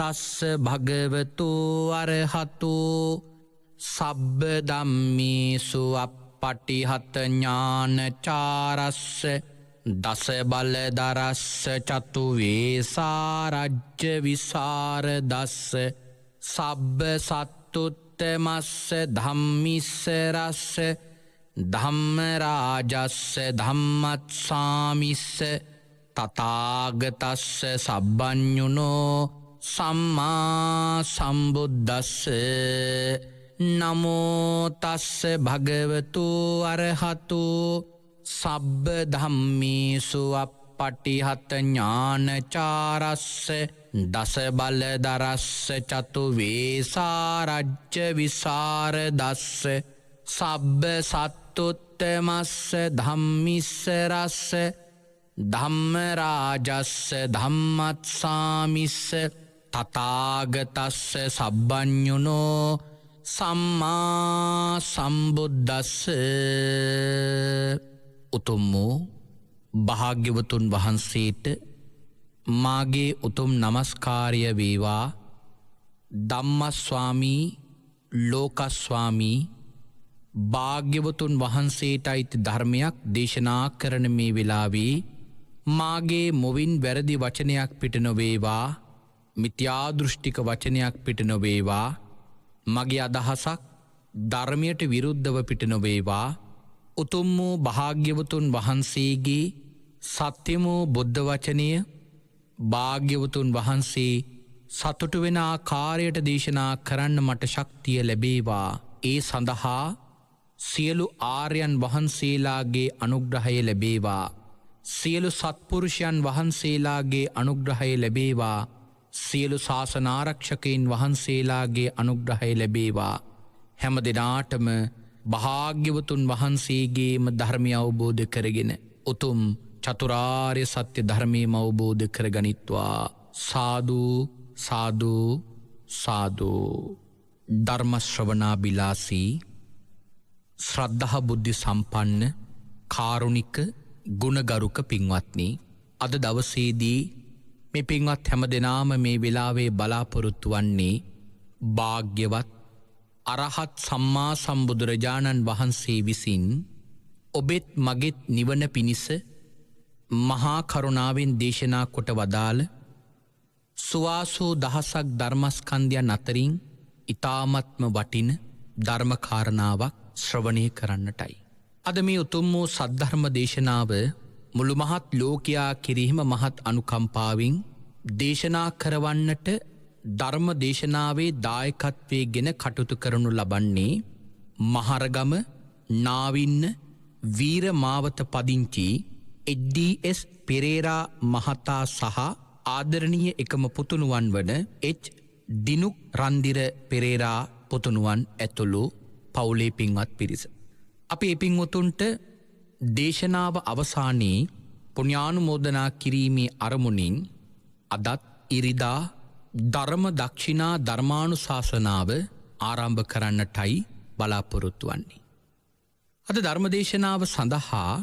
තස්ස භගවතු අරහතු සබ්බ ධම්මේසු අප්පටිහත ඥානචාරස්ස දස බලදරස්ස චතු වේසාරජ්‍ය විසරදස්ස සබ්බ සත්තුත්තමස්ස ධම්මිස්ස රස්ස ධම්මරාජස්ස ධම්මත්සාමිස්ස තථාගතස්ස සබ්බඤුනෝ සම්මා සම්බුද්දස්ස නමෝ තස්ස භගවතු අරහතු සබ්බ ධම්මේසු අප්පටිහත ඥානචාරස්ස දස බලදරස්ස චතු වේසාරජ්‍ය විසරදස්ස සබ්බ සත්තුත්තමස්ස ධම්මිස්ස රස්ස ධම්මරාජස්ස ධම්මත්සාමිස්ස තථාගතස්ස සබ්බඤුනෝ සම්මා සම්බුද්දස්ස උතුම් වූ භාග්‍යවතුන් වහන්සේට මාගේ උතුම් නමස්කාරය වේවා. ධම්මස්වාමී ලෝකස්වාමී භාග්‍යවතුන් වහන්සේට අයිති ධර්මයක් දේශනා කරන මේ වෙලාවේ මාගේ මොවින් වැරදි වචනයක් පිට නොවේවා, මිත්‍යා දෘෂ්ටික වචනයක් පිට නොවේවා, මගේ අදහසක් ධර්මයට විරුද්ධව පිට නොවේවා. උතුම් වූ භාග්‍යවතුන් වහන්සේගේ සත්‍යම වූ බුද්ධ වචනය භාග්‍යවතුන් වහන්සේ සතුටු වෙන ආකාරයට දේශනා කරන්න මට ශක්තිය ලැබේවා. ඒ සඳහා සියලු ආර්යයන් වහන්සේලාගේ අනුග්‍රහය ලැබේවා. සියලු සත්පුරුෂයන් වහන්සේලාගේ අනුග්‍රහය ලැබේවා. සියලු ශාසනාරක්ෂකයින් වහන්සේලාගේ අනුග්‍රහය ලැබේවා. හැම දිනාටම භාග්‍යවතුන් වහන්සේගේම ධර්මය අවබෝධ කරගෙන උතුම් චතුරාර්ය සත්‍ය ධර්මයම අවබෝධ කරගනිත්වා. සාදු සාදු සාදු. ධර්ම ශ්‍රවණාබිලාසී ශ්‍රද්ධා බුද්ධි සම්පන්න කාරුණික ගුණගරුක පින්වත්නි, අද දවසේදී මේ පින්වත් හැම දෙනාම මේ වෙලාවේ බලාපොරොත්තු වන්නේ භාග්‍යවත් අරහත් සම්මා සම්බුදුරජාණන් වහන්සේ විසින් ඔබෙත් මගෙත් නිවන පිණිස මහා කරුණාවෙන් දේශනා කොට වදාළ සුවාසූ දහසක් ධර්මස්කන්ධයන් අතරින් ඊ타මත්ම වටින ධර්මකාරණාවක් ශ්‍රවණය කරන්නටයි. අද මේ උතුම් වූ සද්ධර්ම දේශනාව මුළු මහත් ලෝකයා කිරීම මහත් අනුකම්පාවෙන් දේශනා කරවන්නට ධර්ම දේශනාවේ දායකත්වයේ ගෙන කටයුතු කරනු ලබන්නේ මහරගම නාවින්න වීර මාවත පදිංචි එච්.ඩී.එස්. පෙරේරා මහතා සහ ආදරණීය එකම පුතුණුවන් වන දිනුක් රන්දිර පෙරේරා පුතුණුවන් ඇතුළු පවුලේ පින්වත් පිරිස. අපි ඒ පින්වතුන්ට දේශනාව අවසානයේ පුණ්‍යානුමෝදනා කිරීමේ අරමුණින් අදත් ඉරිදා ධර්ම දක්ෂිනා ධර්මානුශාසනාව ආරම්භ කරන්නටයි බලාපොරොත්තු වන්නේ. අද ධර්මදේශනාව සඳහා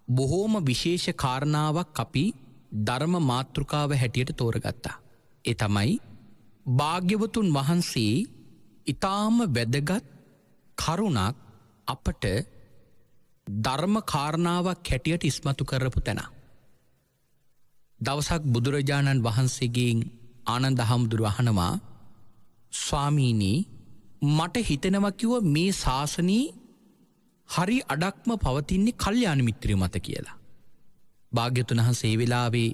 බොහෝම විශේෂ කාරණාවක් අපි ධර්ම මාතෘකාව හැටියට තෝරගත්තා. ඒ තමයි භාග්‍යවතුන් වහන්සේ ඊටාම වැදගත් කරුණක් අපට ධර්ම කාරණාවක් හැටියට ඉස්මතු කරපු තැන. දවසක් බුදුරජාණන් වහන්සේගෙන් ආනන්ද හාමුදුරුවෝ අහනවා, ස්වාමීනි, මට හිතෙනවා කිව්ව මේ ශාසනී හරි අඩක්ම පවතින්නේ කල්යාණ මිත්‍රයෝ මත කියලා. භාග්‍යවතුන් වහන්සේ ඒ වෙලාවේ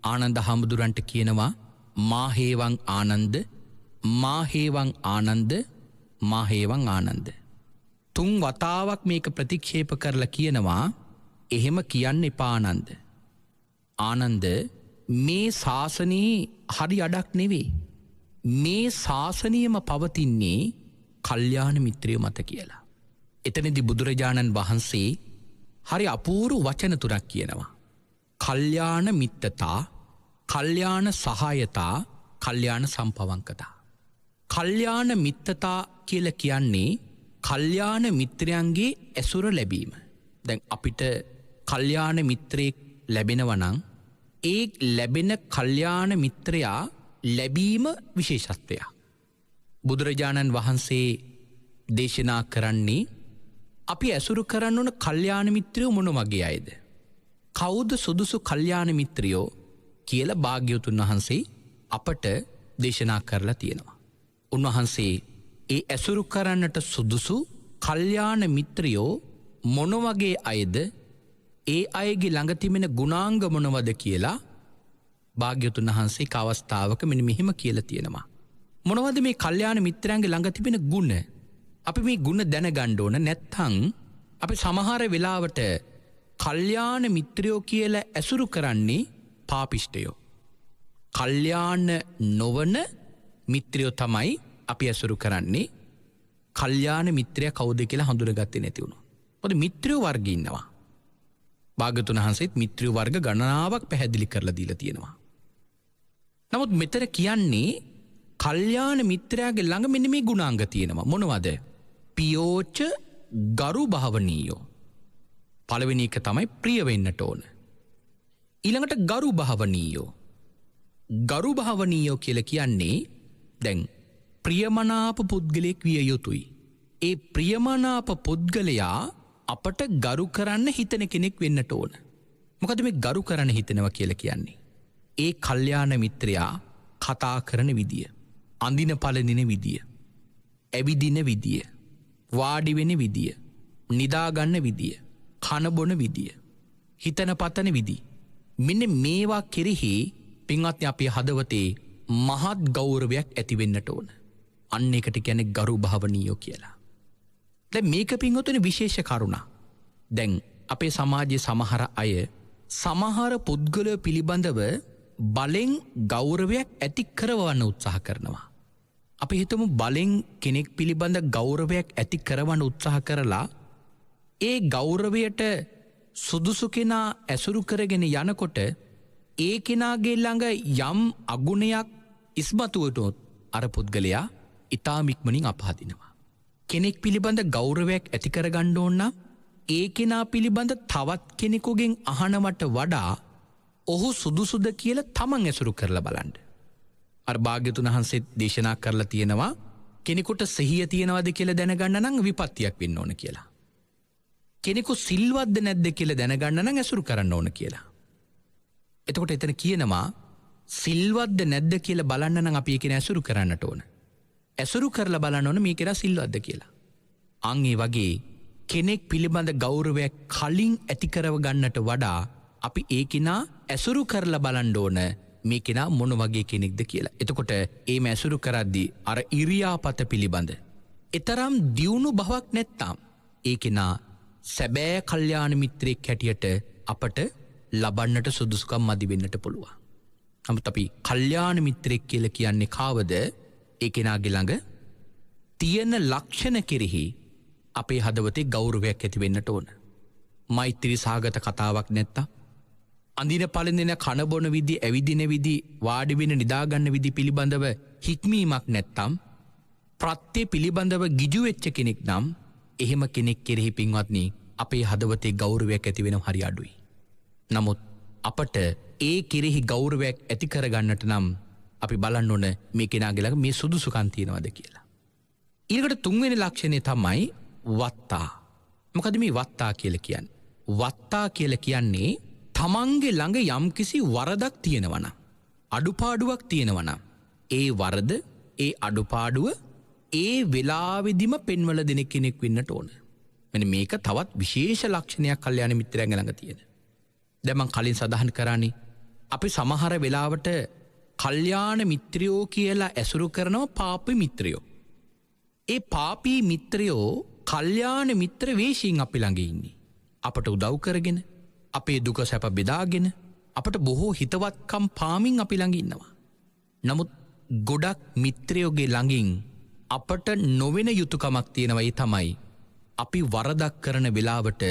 ආනන්ද හාමුදුරන්ට කියනවා, මාහේවං ආනන්ද මාහේවං ආනන්ද මාහේවං ආනන්ද. 3 වතාවක් මේක ප්‍රතික්ෂේප කරලා කියනවා, එහෙම කියන්න එපා ආනන්ද. ආනන්ද, මේ ශාසනයේ හරි අඩක් නෙවෙයි. මේ ශාසනයම පවතින්නේ කල්යාණ මිත්‍රයෝ මත කියලා. එතනදී බුදුරජාණන් වහන්සේ හරි අපූර්ව වචන තුනක් කියනවා. කල්යාණ මිත්තතා, කල්යාණ සහායතා, කල්යාණ සම්පවංකතා. කල්යාණ මිත්තතා කියලා කියන්නේ කල්යාණ මිත්‍රයන්ගේ ඇසුර ලැබීම. දැන් අපිට කල්යාණ මිත්‍රයෙක් ලැබෙනවා නම් ඒ ලැබෙන කල්යාණ මිත්‍රයා ලැබීම විශේෂත්වයක්. බුදුරජාණන් වහන්සේ දේශනා කරන්නේ අපි ඇසුරු කරන්න ඕන කල්යාණ මිත්‍රයෝ මොන වගේ අයද? කවුද සුදුසු කල්යාණ මිත්‍රයෝ කියලා භාග්‍යවතුන් වහන්සේ අපට දේශනා කරලා තියෙනවා. උන්වහන්සේ ඒ ඇසුරු කරන්නට සුදුසු කල්යාණ මිත්‍රයෝ මොන වගේ අයද, ඒ අයගේ ළඟ තිබෙන ගුණාංග මොනවද කියලා භාග්‍යවතුන් වහන්සේ එක් අවස්ථාවක මෙන්න මෙහෙම කියලා තියෙනවා. මොනවද මේ කල්යාණ මිත්‍රයන්ගේ ළඟ තිබෙන ගුණ? අපි මේ ගුණ දැනගන්න ඕන. නැත්නම් අපි සමහර වෙලාවට කල්යාණ මිත්‍රයෝ කියලා ඇසුරු කරන්නේ පාපිෂ්ඨයෝ. කල්යාණ නොවන මිත්‍රයෝ තමයි අපි ඇසුරු කරන්නේ. කල්යාණ මිත්‍රයා කවුද කියලා හඳුනගත්තේ නැති වුණා. මොකද මිත්‍රයෝ වර්ග ඉන්නවා. භාග්‍යවතුන් වහන්සේත් මිත්‍රයෝ වර්ග ගණනාවක් පැහැදිලි කරලා දීලා තියෙනවා. නමුත් මෙතන කියන්නේ කල්යාණ මිත්‍රයාගේ ළඟ මෙන්න මේ ගුණාංග තියෙනවා. මොනවද? පියෝච ගරු භාවනීයෝ. පළවෙනි එක තමයි ප්‍රිය වෙන්නට ඕන. ඊළඟට ගරු භාවනීයෝ. ගරු භාවනීයෝ කියලා කියන්නේ දැන් ප්‍රියමනාප පුද්ගලයෙක් විය යුතුයි. ඒ ප්‍රියමනාප පුද්ගලයා අපට ගරු කරන්න හිතන කෙනෙක් වෙන්නට ඕන. මොකද මේ ගරු කරන්න හිතනවා කියලා කියන්නේ? ඒ කල්යාණ මිත්‍රයා කතා කරන විදිය, අඳින පළඳින විදිය, ඇවිදින විදිය, වාඩි වෙන විදිය, නිදාගන්න විදිය, කන බොන විදිය, හිතන පතන විදිය, මෙන්න මේවා කෙරෙහි පින්වත්නි අපේ හදවතේ මහත් ගෞරවයක් ඇති වෙන්නට ඕන. අන්න එකට කියන්නේ ගරු භාවනීයෝ කියලා. දැන් මේක පින්වත්නි විශේෂ කරුණා. දැන් අපේ සමාජයේ සමහර අය සමහර පුද්ගලයෝ පිළිබඳව බලෙන් ගෞරවයක් ඇති කරවන්න උත්සාහ කරනවා. අපි හිතමු බලෙන් කෙනෙක් පිළිබඳ ගෞරවයක් ඇති කරවන්න උත්සාහ කරලා ඒ ගෞරවයට සුදුසු කෙනා ඇසුරු කරගෙන යනකොට ඒ කෙනාගේ ළඟ යම් අගුණයක් ඉස්මතු වුණොත් අර පුද්ගලයා ඊටාම ඉක්මනින් අපහදිනවා. කෙනෙක් පිළිබඳ ගෞරවයක් ඇති කරගන්න ඕන නම් ඒ කෙනා පිළිබඳ තවත් කෙනෙකුගෙන් අහනවට වඩා ඔහු සුදුසුද කියලා තමන් ඇසුරු කරලා බලන්න. අර භාග්‍යවතුන් වහන්සේ දේශනා කරලා තියෙනවා කෙනෙකුට සිහිය තියනවාද කියලා දැනගන්න නම් විපත්තියක් වෙන්න ඕන කියලා. කෙනෙකු සිල්වත්ද නැද්ද කියලා දැනගන්න නම් ඇසුරු කරන්න ඕන කියලා. එතකොට එතන කියනවා සිල්වත්ද නැද්ද කියලා බලන්න නම් අපි ඒක ඇසුරු කරන්නට ඕන. ඇසුරු කරලා බලන්න ඕන මේ කෙනා සිල්වත්ද කියලා. අන් ඒ වගේ කෙනෙක් පිළිබඳ ගෞරවයක් කලින් ඇති කරව ගන්නට වඩා අපි ඒ කෙනා ඇසුරු කරලා බලන්න ඕන මේ කෙනා මොන වගේ කෙනෙක්ද කියලා. එතකොට ඒ ඇසුරු කරද්දී අර ඉරියාපත පිළිබඳ ඊතරම් දියුණු බවක් නැත්තම් ඒ කෙනා සැබෑ කල්යාණ මිත්‍රයෙක් හැටියට අපට ලබන්නට සුදුසුකම් මදි වෙන්නට පුළුවන්. නමුත් අපි කල්යාණ මිත්‍රයෙක් කියලා කියන්නේ කාවද? ඒ කෙනාගේ ළඟ තියෙන ලක්ෂණ කෙරෙහි අපේ හදවතේ ගෞරවයක් ඇති වෙන්නට ඕන. මෛත්‍රී සාගත කතාවක් නැත්තම්, අඳින පළඳින කන බොන විදි, ඇවිදින විදි, වාඩි වෙන නිදාගන්න විදි පිළිබඳව හික්මීමක් නැත්තම්, ප්‍රත්‍ය පිළිබඳව ගිජු වෙච්ච කෙනෙක් නම් එහෙම කෙනෙක් කෙරෙහි පින්වත්නි අපේ හදවතේ ගෞරවයක් ඇති වෙනව හරි අඩුයි. නමුත් අපට ඒ කෙරෙහි ගෞරවයක් ඇති කරගන්නට නම් අපි බලන්න ඕන මේ කෙනාගේ ළඟ මේ සුදුසුකම් තියනවාද කියලා. ඊළඟට තුන්වෙනි ලක්ෂණය තමයි වත්තා. මොකද මේ වත්තා කියලා කියන්නේ? වත්තා කියලා කියන්නේ තමන්ගේ ළඟ යම්කිසි වරදක් තියෙනවා නම්, අඩුපාඩුවක් තියෙනවා නම් ඒ වරද, ඒ අඩුපාඩුව ඒ වෙලාවෙදිම පෙන්වල දෙන කෙනෙක් වෙන්නට ඕන. මෙන්න මේක තවත් විශේෂ ලක්ෂණයක් කල්යාණ මිත්‍රයන්ගේ ළඟ තියෙන. දැන් මම කලින් සඳහන් කරානේ අපි සමහර වෙලාවට කල්යාණ මිත්‍රයෝ කියලා ඇසුරු කරනවා පාපී මිත්‍රයෝ. ඒ පාපී මිත්‍රයෝ කල්යාණ මිත්‍ර වේශයෙන් අපි ළඟ ඉන්නේ. අපට උදව් කරගෙන, අපේ දුක සැප බෙදාගෙන, අපට බොහෝ හිතවත්කම් පාමින් අපි ළඟ ඉන්නවා. නමුත් ගොඩක් මිත්‍රයෝගේ ළඟින් අපට නොවෙන යුතුයකමක් තියෙනවා. ඒ තමයි අපි වරදක් කරන වෙලාවට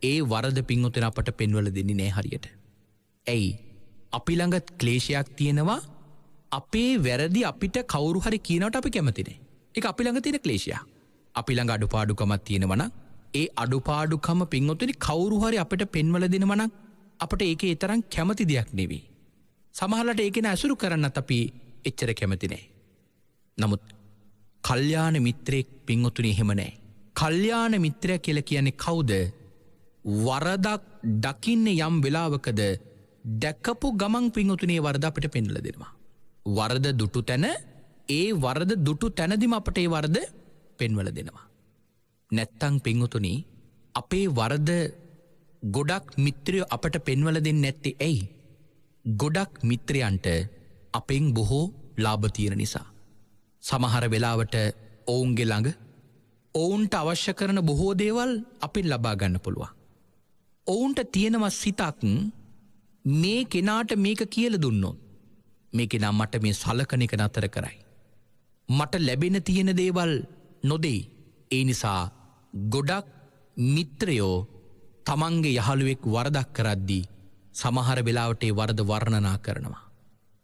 ඒ වරද පින්වතුන් අපට පෙන්වලා දෙන්නේ නැහැ හරියට. ඇයි? අපි ළඟ ක්ලේශයක් තියෙනවා. අපේ වැරදි අපිට කවුරු හරි කියනවට අපි කැමති නැහැ. ඒක අපි ළඟ තියෙන ක්ලේශයක්. අපි ළඟ අඩුපාඩුකමක් තියෙනවා නම් ඒ අඩුපාඩුකම පින්වතුනි කවුරු හරි අපිට පෙන්වලා දෙනවා නම් අපට ඒකේ තරම් කැමති දෙයක් නෙවෙයි. සමහරවිට ඒක න ඇසුරු කරන්නත් අපි එච්චර කැමති නෑ. නමුත් කල්යාණ මිත්‍රයෙක් පින්වතුනි එහෙම නෑ. කල්යාණ මිත්‍රය කියලා කියන්නේ කවුද? වරදක් දකින්න යම් වෙලාවකද දැකපු ගමන් පින්වතුනේ වරද අපිට පෙන්වලා දෙනවා. වරද දුටු තැන ඒ වරද දුටු තැනදිම අපට ඒ වරද පෙන්වලා දෙනවා. නැත්තම් පින්වතුනි අපේ වරද ගොඩක් මිත්‍රයෝ අපට පෙන්වලා දෙන්නේ නැත්තේ ඇයි? ගොඩක් මිත්‍රයන්ට අපෙන් බොහෝ ලාභ තියෙන නිසා. සමහර වෙලාවට ඔවුන්ගේ ළඟ ඔවුන්ට අවශ්‍ය කරන බොහෝ දේවල් අපින් ලබා ගන්න පුළුවන්. ඔවුන්ට තියෙනවා සිතක් මේ කෙනාට මේක කියලා දුන්නොත් මේ කෙනා මට මේ සලකන එක නතර කරයි. මට ලැබෙන තියෙන දේවල් නොදෙයි. ඒ නිසා ගොඩක් මිත්‍රයෝ තමන්ගේ යහළුවෙක් වරදක් කරද්දී සමහර වෙලාවට ඒ වරද වර්ණනා කරනවා.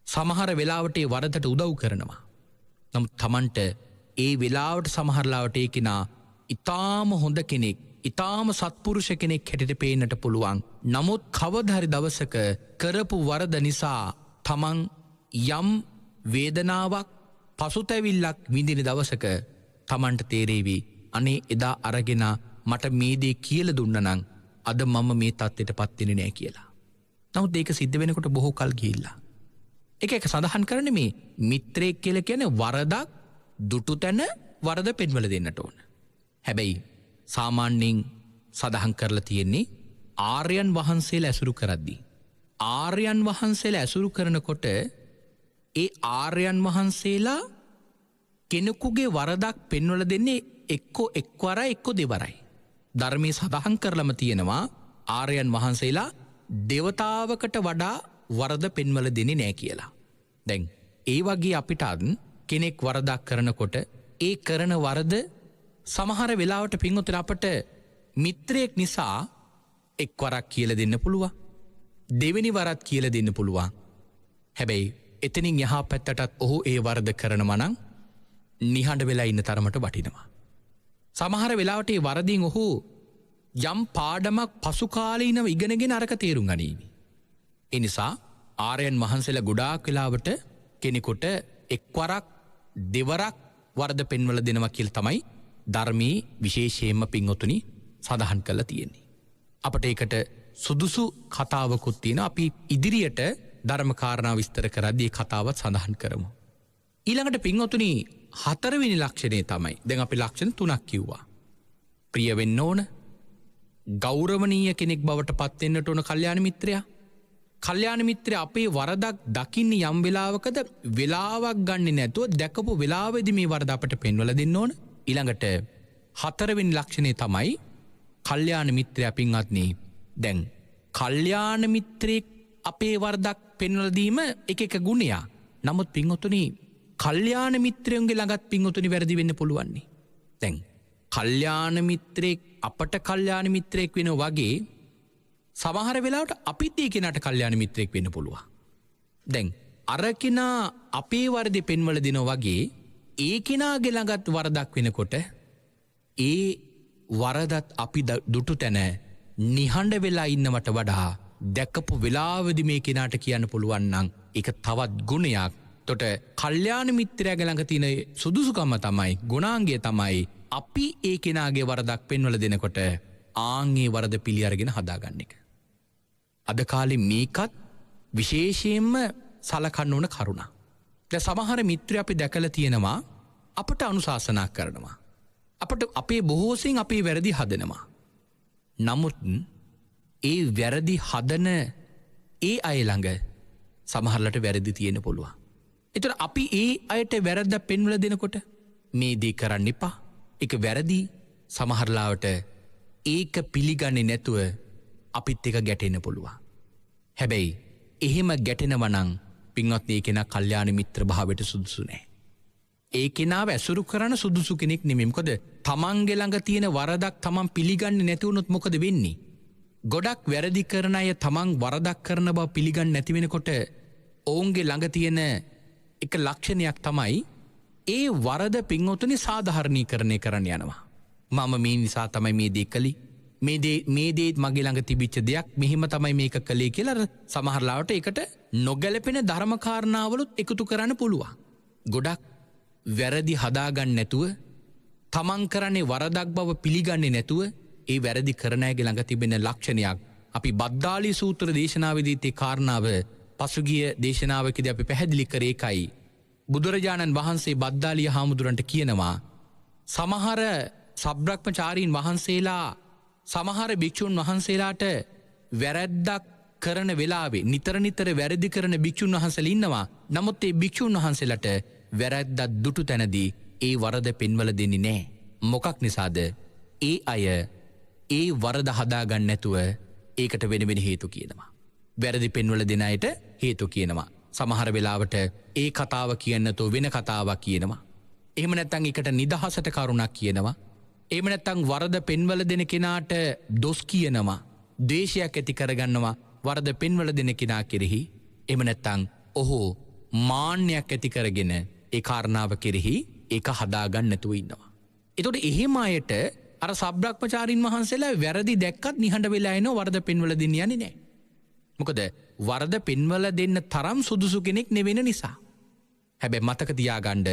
සමහර වෙලාවට ඒ වරදට උදව් කරනවා. නමුත් තමන්ට ඒ වෙලාවට සමහරලාවට ඒ කෙනා ඊටාම හොඳ කෙනෙක්, ඊටාම සත්පුරුෂ කෙනෙක් හැටියට පේන්නට පුළුවන්. නමුත් කවදාහරි දවසක කරපු වරද නිසා තමන් යම් වේදනාවක් පසුතැවිල්ලක් විඳින දවසක තමන්ට තේරෙවි අනේ එදා අරගෙන මට මේ දේ කියලා දුන්නා නම් අද මම මේ තත්ත්වයට පත් වෙන්නේ නැහැ කියලා. නමුත් ඒක සිද්ධ වෙනකොට බොහෝ කල් ගිහිල්ලා. ඒක සඳහන් කරන්නේ මේ මිත්‍රයෙක් කියලා කියන්නේ වරදක් දුටු තැන වරද පෙන්වලා දෙන්නට ඕන. හැබැයි සාමාන්‍යයෙන් සඳහන් කරලා තියෙන්නේ ආර්යයන් වහන්සේලා ඇසුරු කරද්දී. ආර්යයන් වහන්සේලා ඇසුරු කරනකොට ඒ ආර්යයන් වහන්සේලා කෙනෙකුගේ වරදක් පෙන්වලා දෙන්නේ එක්කෝ එක්වරයි එක්කෝ දෙවරයි. ධර්මයේ සඳහන් කරලම තියෙනවා ආර්යයන් වහන්සේලා දේවතාවකට වඩා වරද පෙන්වලා දෙන්නේ නැහැ කියලා. දැන් ඒ වගේ අපිට කෙනෙක් වරදක් කරනකොට ඒ කරන වරද සමහර වෙලාවට පින්වතුනි අපට මිත්‍රයෙක් නිසා එක්වරක් කියලා දෙන්න පුළුවන්. දෙවෙනි වරත් කියලා දෙන්න පුළුවන්. හැබැයි එතනින් යහා පැත්තටත් ඔහු ඒ වරද කරනවා නම් නිහඬ වෙලා ඉන්න තරමට වටිනවා. සමහර වෙලාවට ඒ වරදින් ඔහු යම් පාඩමක් පසු කාලීනව ඉගෙනගෙන අරක තේරුම් ගනීවි. ඒ නිසා ආර්යයන් වහන්සේලා ගොඩාක් වෙලාවට කෙනෙකුට එක්වරක් දෙවරක් වරද පෙන්වලා දෙනවා කියලා තමයි ධර්මයේ විශේෂයෙන්ම පින්වතුනි සඳහන් කරලා තියෙන්නේ. අපට ඒකට සුදුසු කතාවකුත් තියෙනවා. අපි ඉදිරියට ධර්ම කාරණා විස්තර කරද්දී ඒ කතාවත් සඳහන් කරමු. ඊළඟට පින්වතුනි හතරවෙනි ලක්ෂණය තමයි දැන් අපි ලක්ෂණ 3ක් කිව්වා. ප්‍රිය වෙන්න ඕන, ගෞරවනීය කෙනෙක් බවට පත් වෙන්නට ඕන කල්යාණ මිත්‍රයා. කල්යාණ මිත්‍රයා අපේ වරදක් දකින්නේ යම් වෙලාවකද වෙලාවක් ගන්නෙ නැතුව දැකපු වෙලාවෙදී මේ වරද අපට පෙන්වලා දෙන්න ඕන. ඊළඟට හතරවෙනි ලක්ෂණය තමයි කල්යාණ මිත්‍රයා පින්වත්නි. දැන් කල්යාණ මිත්‍රෙක් අපේ වරදක් පෙන්වලා දීම එක ගුණයක්. නමුත් පින්වතුනි කල්යාණ මිත්‍රයන්ගේ ළඟත් පින්වතුනි වැරදි වෙන්න පුළුවන් නේ. දැන් කල්යාණ මිත්‍රෙක් අපට කල්යාණ මිත්‍රෙක් වෙනවා වගේ සමහර වෙලාවට අපිත් ඒ කෙනාට කල්යාණ මිත්‍රෙක් වෙන්න පුළුවන්. දැන් අර කෙනා අපේ වරද පෙන්වලා දෙනවා වගේ ඒ කෙනාගේ ළඟත් වරදක් වෙනකොට ඒ වරදත් අපි දුටු තැන නිහඬ වෙලා ඉන්නවට වඩා දැකපු වෙලාවෙදී මේ කෙනාට කියන්න පුළුවන් නම් ඒක තවත් ගුණයක්. තොට කල්යාණ මිත්‍රයාගේ ළඟ තියෙන සුදුසුකම තමයි, ගුණාංගය තමයි අපි ඒ කෙනාගේ වරදක් පෙන්වලා දෙනකොට ආන්ගේ වරද පිළි අරගෙන හදාගන්න එක. අද කාලේ මේකත් විශේෂයෙන්ම සලකන්න ඕන කරුණක්. දැන් සමහර මිත්‍රයෝ අපි දැකලා තියෙනවා අපට අනුශාසනා කරනවා. අපට අපේ බොහෝසෙන් අපේ වැරදි හදනවා. නමුත් ඒ වැරදි හදන ඒ අය ළඟ සමහරලට වැරදි තියෙන පුළුවන්. ඒතර අපි ඒ අයට වැරද්ද පෙන්වලා දෙනකොට මේ දේ කරන්න එපා, ඒක වැරදි, සමහරලාවට ඒක පිළිගන්නේ නැතුව අපිත් එක ගැටෙන්න පුළුවන්. හැබැයි එහෙම ගැටෙනවා නම් පින්වත්නි ඒ කෙනා කල්යාණ මිත්‍ර භාවයට සුදුසු නැහැ. ඒ කෙනාව ඇසුරු කරන සුදුසු කෙනෙක් නෙමෙයි. මොකද තමන්ගේ ළඟ තියෙන වරදක් තමන් පිළිගන්නේ නැති වුණොත් මොකද වෙන්නේ? ගොඩක් වැරදි කරන අය තමන් වරදක් කරන බව පිළිගන්නේ නැති වෙනකොට ඔවුන්ගේ ළඟ තියෙන එක ලක්ෂණයක් තමයි ඒ වරද පින්වතුනි සාධාරණීකරණය කරන්න යනවා. මම මේ නිසා තමයි මේ දේ කළේ, මේ දේත් මගේ ළඟ තිබිච්ච දෙයක් මෙහිම තමයි මේක කළේ කියලා සමහරලාවට එකට නොගැලපෙන ධර්මකාරණාවලුත් එකතු කරන්න පුළුවන්. ගොඩක් වැරදි හදාගන්න නැතුව තමන් කරන්නේ වරදක් බව පිළිගන්නේ නැතුව ඒ වැරදි කරන අයගේ ළඟ තිබෙන ලක්ෂණයක් අපි බද්දාලී සූත්‍ර දේශනාවේදීත් ඒ කාරණාව පසුගිය දේශනාවකදී අපි පැහැදිලි කරේ ඒකයි. බුදුරජාණන් වහන්සේ බද්දාලිය හාමුදුරන්ට කියනවා සමහර සබ්‍රක්‍මචාරීන් වහන්සේලා සමහර භික්ෂුන් වහන්සේලාට වැරැද්දක් කරන වෙලාවේ නිතර වැරදි කරන භික්ෂුන් වහන්සේලා ඉන්නවා. නමුත් ඒ භික්ෂුන් වහන්සේලාට වැරැද්දක් දුටු තැනදී ඒ වරද පෙන්වල දෙන්නේ නැහැ. මොකක් නිසාද? ඒ අය ඒ වරද හදාගන්න නැතුව ඒකට වෙන හේතු කියනවා. වැරදි පෙන්වල දෙන අයට හේතු කියනවා. සමහර වෙලාවට ඒ කතාව කියන්නතෝ වෙන කතාවක් කියනවා. එහෙම නැත්නම් ඒකට නිදහසට කරුණක් කියනවා. එහෙම නැත්නම් වරද පෙන්වල දෙන කෙනාට දොස් කියනවා. ද්වේෂයක් ඇති කරගන්නවා වරද පෙන්වල දෙන කෙනා කෙරෙහි. එහෙම නැත්නම් ඔහු මාන්නයක් ඇති කරගෙන ඒ කාරණාව කෙරෙහි ඒක හදාගන්න නැතුව ඉන්නවා. එතකොට එහෙම අයට අර සබ්‍රක්‍මචාරින් වහන්සේලා වැරදි දැක්කත් නිහඬ වෙලා එනවා වරද පෙන්වල දෙන්න යන්නේ නැහැ. මොකද වරද පෙන්වල දෙන්න තරම් සුදුසු කෙනෙක් නෙවෙන නිසා. හැබැයි මතක තියාගන්න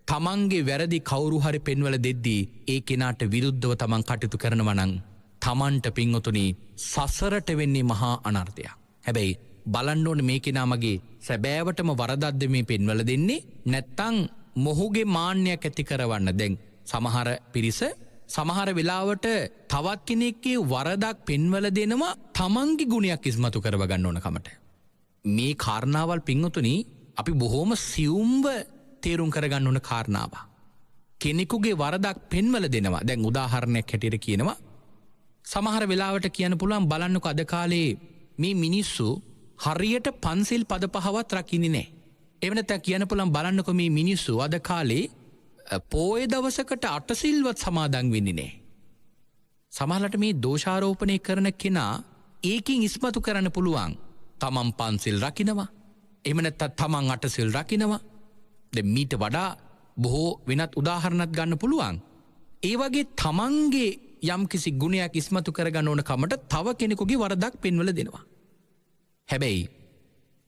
තමන්ගේ වැරදි කවුරු හරි පෙන්වල දෙද්දී ඒ කෙනාට විරුද්ධව තමන් කටයුතු කරනවා නම් තමන්ට පින්වතුනි සසරට වෙන්නේ මහා අනර්ථයක්. හැබැයි බලන්න ඕනේ මේ කෙනා මගේ සැබෑවටම වරදක්ද මේ පෙන්වල දෙන්නේ නැත්නම් මොහුගේ මාන්නයක් ඇති කරවන්න. දැන් සමහර පිරිස සමහර වෙලාවට තවත් කෙනෙක්ගේ වරදක් පෙන්වල දෙනවා තමන්ගේ ගුණයක් ඉස්මතු කරව ගන්න ඕන කමට. මේ කාරණාවල් පින්වතුනි අපි බොහොම සියුම්ව තේරුම් කරගන්න ඕන කාරණාව. කෙනෙකුගේ වරදක් පෙන්වල දෙනවා. දැන් උදාහරණයක් හැටියට කියනවා සමහර වෙලාවට කියන්න පුළුවන් බලන්නකෝ අද කාලේ මේ මිනිස්සු හරියට පන්සිල් පද පහවත් රකින්නේ නැහැ. එහෙම නැත්නම් කියන්න පුළුවන් බලන්නකෝ මේ මිනිස්සු අද කාලේ පොයේ දවසකට 8 සිල්වත් සමාදන් වෙන්නේ නැහැ. සමහරවිට මේ දෝෂාරෝපණය කරන කෙනා ඒකින් ඉස්මතු කරන්න පුළුවන් තමන් පන්සිල් රකින්නවා. එහෙම නැත්නම් තමන් 8 සිල් රකින්නවා. දැන් මීට වඩා බොහෝ වෙනත් උදාහරණයක් ගන්න පුළුවන්. ඒ වගේ තමන්ගේ යම්කිසි ගුණයක් ඉස්මතු කරගන්න ඕන කමට තව කෙනෙකුගේ වරදක් පෙන්වල දෙනවා. හැබැයි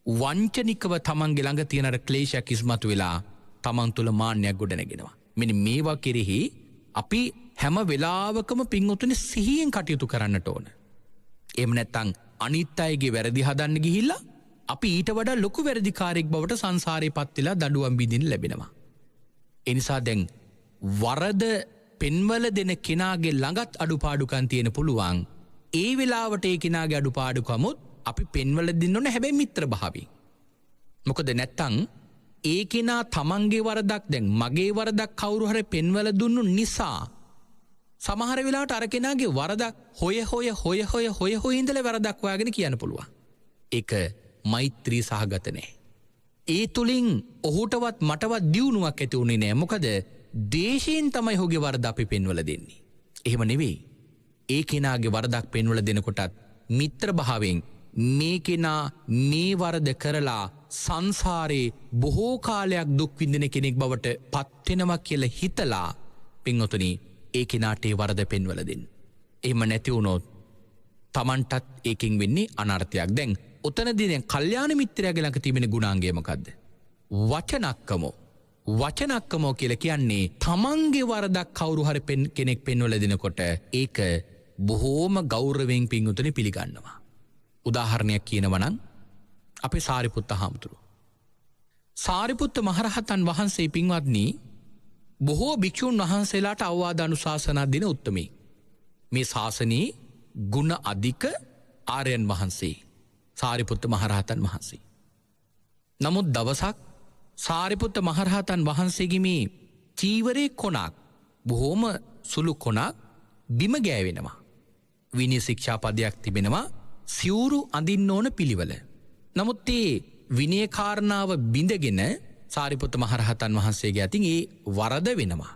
වංචනිකව තමන්ගේ ළඟ තියෙන අර ක්ලේශයක් ඉස්මතු වෙලා තමන් තුළ මාන්නයක් ගොඩනගෙනවා. මෙන්න මේවා කෙරෙහි අපි හැම වෙලාවකම පින්වතුනි සිහියෙන් කටයුතු කරන්නට ඕන. එහෙම නැත්නම් අනිත් අයගේ වැරදි හදන්න ගිහිල්ලා අපි ඊට වඩා ලොකු වැරදිකාරයෙක් බවට සංසාරේපත් වෙලා දඬුවම් බිඳින්න ලැබෙනවා. ඒ නිසා දැන් වරද පෙන්වල දෙන කෙනාගේ ළඟත් අඩුපාඩුකම් තියෙන පුළුවන්. ඒ වෙලාවට ඒ කෙනාගේ අඩුපාඩුකමුත් අපි පෙන්වල දෙන්න ඕන. හැබැයි මිත්‍ර භාවයෙන්. මොකද නැත්තම් ඒ කෙනා තමන්ගේ වරදක් දැන් මගේ වරදක් කවුරු හරි පෙන්වල දුන්නු නිසා සමහර වෙලාවට අර කෙනාගේ වරදක් හොය ඉඳලා වරදක් හොයාගෙන කියන්න පුළුවන්. ඒක මෛත්‍රී සහගත නැහැ. ඒ තුලින් ඔහුටවත් මටවත් දියුණුවක් ඇති උනේ නැහැ. මොකද දේශයෙන් තමයි ඔහුගේ වරද අපි පෙන්වල දෙන්නේ. එහෙම නෙවෙයි. ඒ කෙනාගේ වරදක් පෙන්වල දෙනකොටත් මිත්‍ර භාවයෙන් මේ කෙනා මේ වරද කරලා සංසාරේ බොහෝ කාලයක් දුක් විඳින කෙනෙක් බවට පත් වෙනවා කියලා හිතලා පින්වතුනි ඒ කෙනාට ඒ වරද පෙන්වල දෙන්න. එහෙම නැති වුණොත් Tamanටත් ඒකෙන් වෙන්නේ අනර්ථයක්. දැන් උතනදී දැන් කල්යාණ මිත්‍රයාගේ ළඟ තිබෙන ගුණාංගය මොකද්ද? වචනක්කමෝ කියලා කියන්නේ තමන්ගේ වරදක් කවුරු හරි කෙනෙක් පෙන්වල දෙනකොට ඒක බොහෝම ගෞරවයෙන් පින්වතුනි පිළිගන්නවා. උදාහරණයක් කියනවා නම් අපේ සාරිපුත්ත හාමුදුරුවෝ. සාරිපුත්ත මහරහතන් වහන්සේ පින්වත්නි බොහෝ භික්ෂුන් වහන්සේලාට අවවාද අනුශාසනා දෙන උත්තමී. මේ ශාසනයේ ගුණ අධික ආර්යයන් වහන්සේ සාරිපුත්ත මහරහතන් වහන්සේ. නමුත් දවසක් සාරිපුත්ත මහරහතන් වහන්සේගේ මේ චීවරේ කොනක් බොහොම සුළු කොනක් බිම ගෑවෙනවා. විනය ශික්ෂාපදයක් තිබෙනවා සිවුරු අඳින්න ඕන පිළිවෙල. නමුත් ඒ විනය කාරණාව බිඳගෙන සාරිපුත්ත මහරහතන් වහන්සේගේ අතින් ඒ වරද වෙනවා.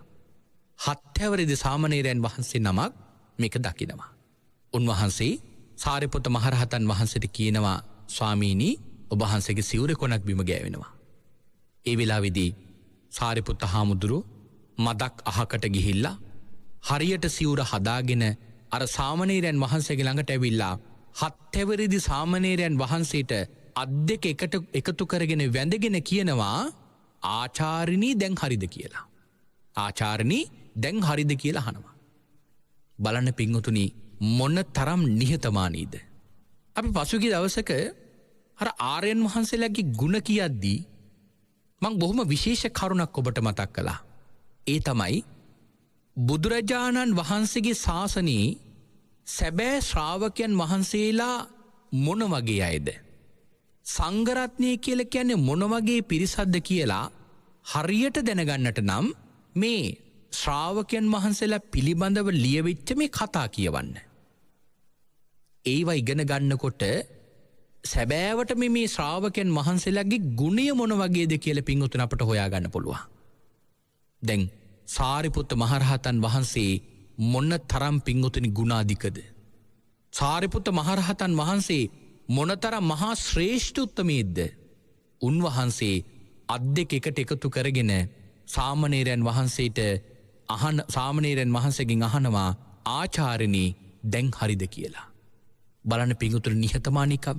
7 හැවිරිදි සාමණේරයන් වහන්සේ නමක් මේක දකිනවා. උන්වහන්සේ සාරිපුත්ත මහරහතන් වහන්සේට කියනවා ස්වාමීනි ඔබ වහන්සේගේ සිවුරේ කොනක් බිම ගෑවෙනවා. ඒ වෙලාවේදී සාරිපුත්ත හාමුදුරුවෝ මදක් අහකට ගිහිල්ලා හරියට සිවුර හදාගෙන අර සාමණේරයන් වහන්සේගේ ළඟට ඇවිල්ලා හත්හැවරිදි සාමණේරයන් වහන්සේට අත් දෙක එකතු කරගෙන වැඳගෙන කියනවා ආචාර්යනී දැන් හරිද කියලා. ආචාර්යනී දැන් හරිද කියලා අහනවා. බලන්න පින්වතුනි මොන තරම් නිහතමානීද. අපි පසුගිය දවසක අර ආර්යයන් වහන්සේලාගේ ගුණ කියද්දී මං බොහොම විශේෂ කරුණක් ඔබට මතක් කළා. ඒ තමයි බුදුරජාණන් වහන්සේගේ ශාසනයේ සැබෑ ශ්‍රාවකයන් වහන්සේලා මොන වගේ අයද? සංඝරත්නය කියලා කියන්නේ මොන වගේ පිරිසක්ද කියලා හරියට දැනගන්නට නම් මේ ශ්‍රාවකයන් වහන්සේලා පිළිබඳව ලියවිච්ච මේ කතා කියවන්න. ඒවා ඉගෙන ගන්නකොට සැබෑවට මේ ශ්‍රාවකයන් වහන්සේලාගේ ගුණය මොන වගේද කියලා පින්වතුන් අපට හොයාගන්න පුළුවන්. දැන් සාරිපුත්ත මහරහතන් වහන්සේ මොන තරම් පින්වතුනි ගුණාධිකද? සාරිපුත්ත මහරහතන් වහන්සේ මොනතරම් මහා ශ්‍රේෂ්ඨ උත්තමයේද? උන්වහන්සේ අත් දෙක එකට එකතු කරගෙන සාමණේරයන් වහන්සේට සාමණේරයන් වහන්සේගෙන් අහනවා ආචාර්යනී දැන් හරිද කියලා. බලන්න පින්වතුනි නිහතමානීකම.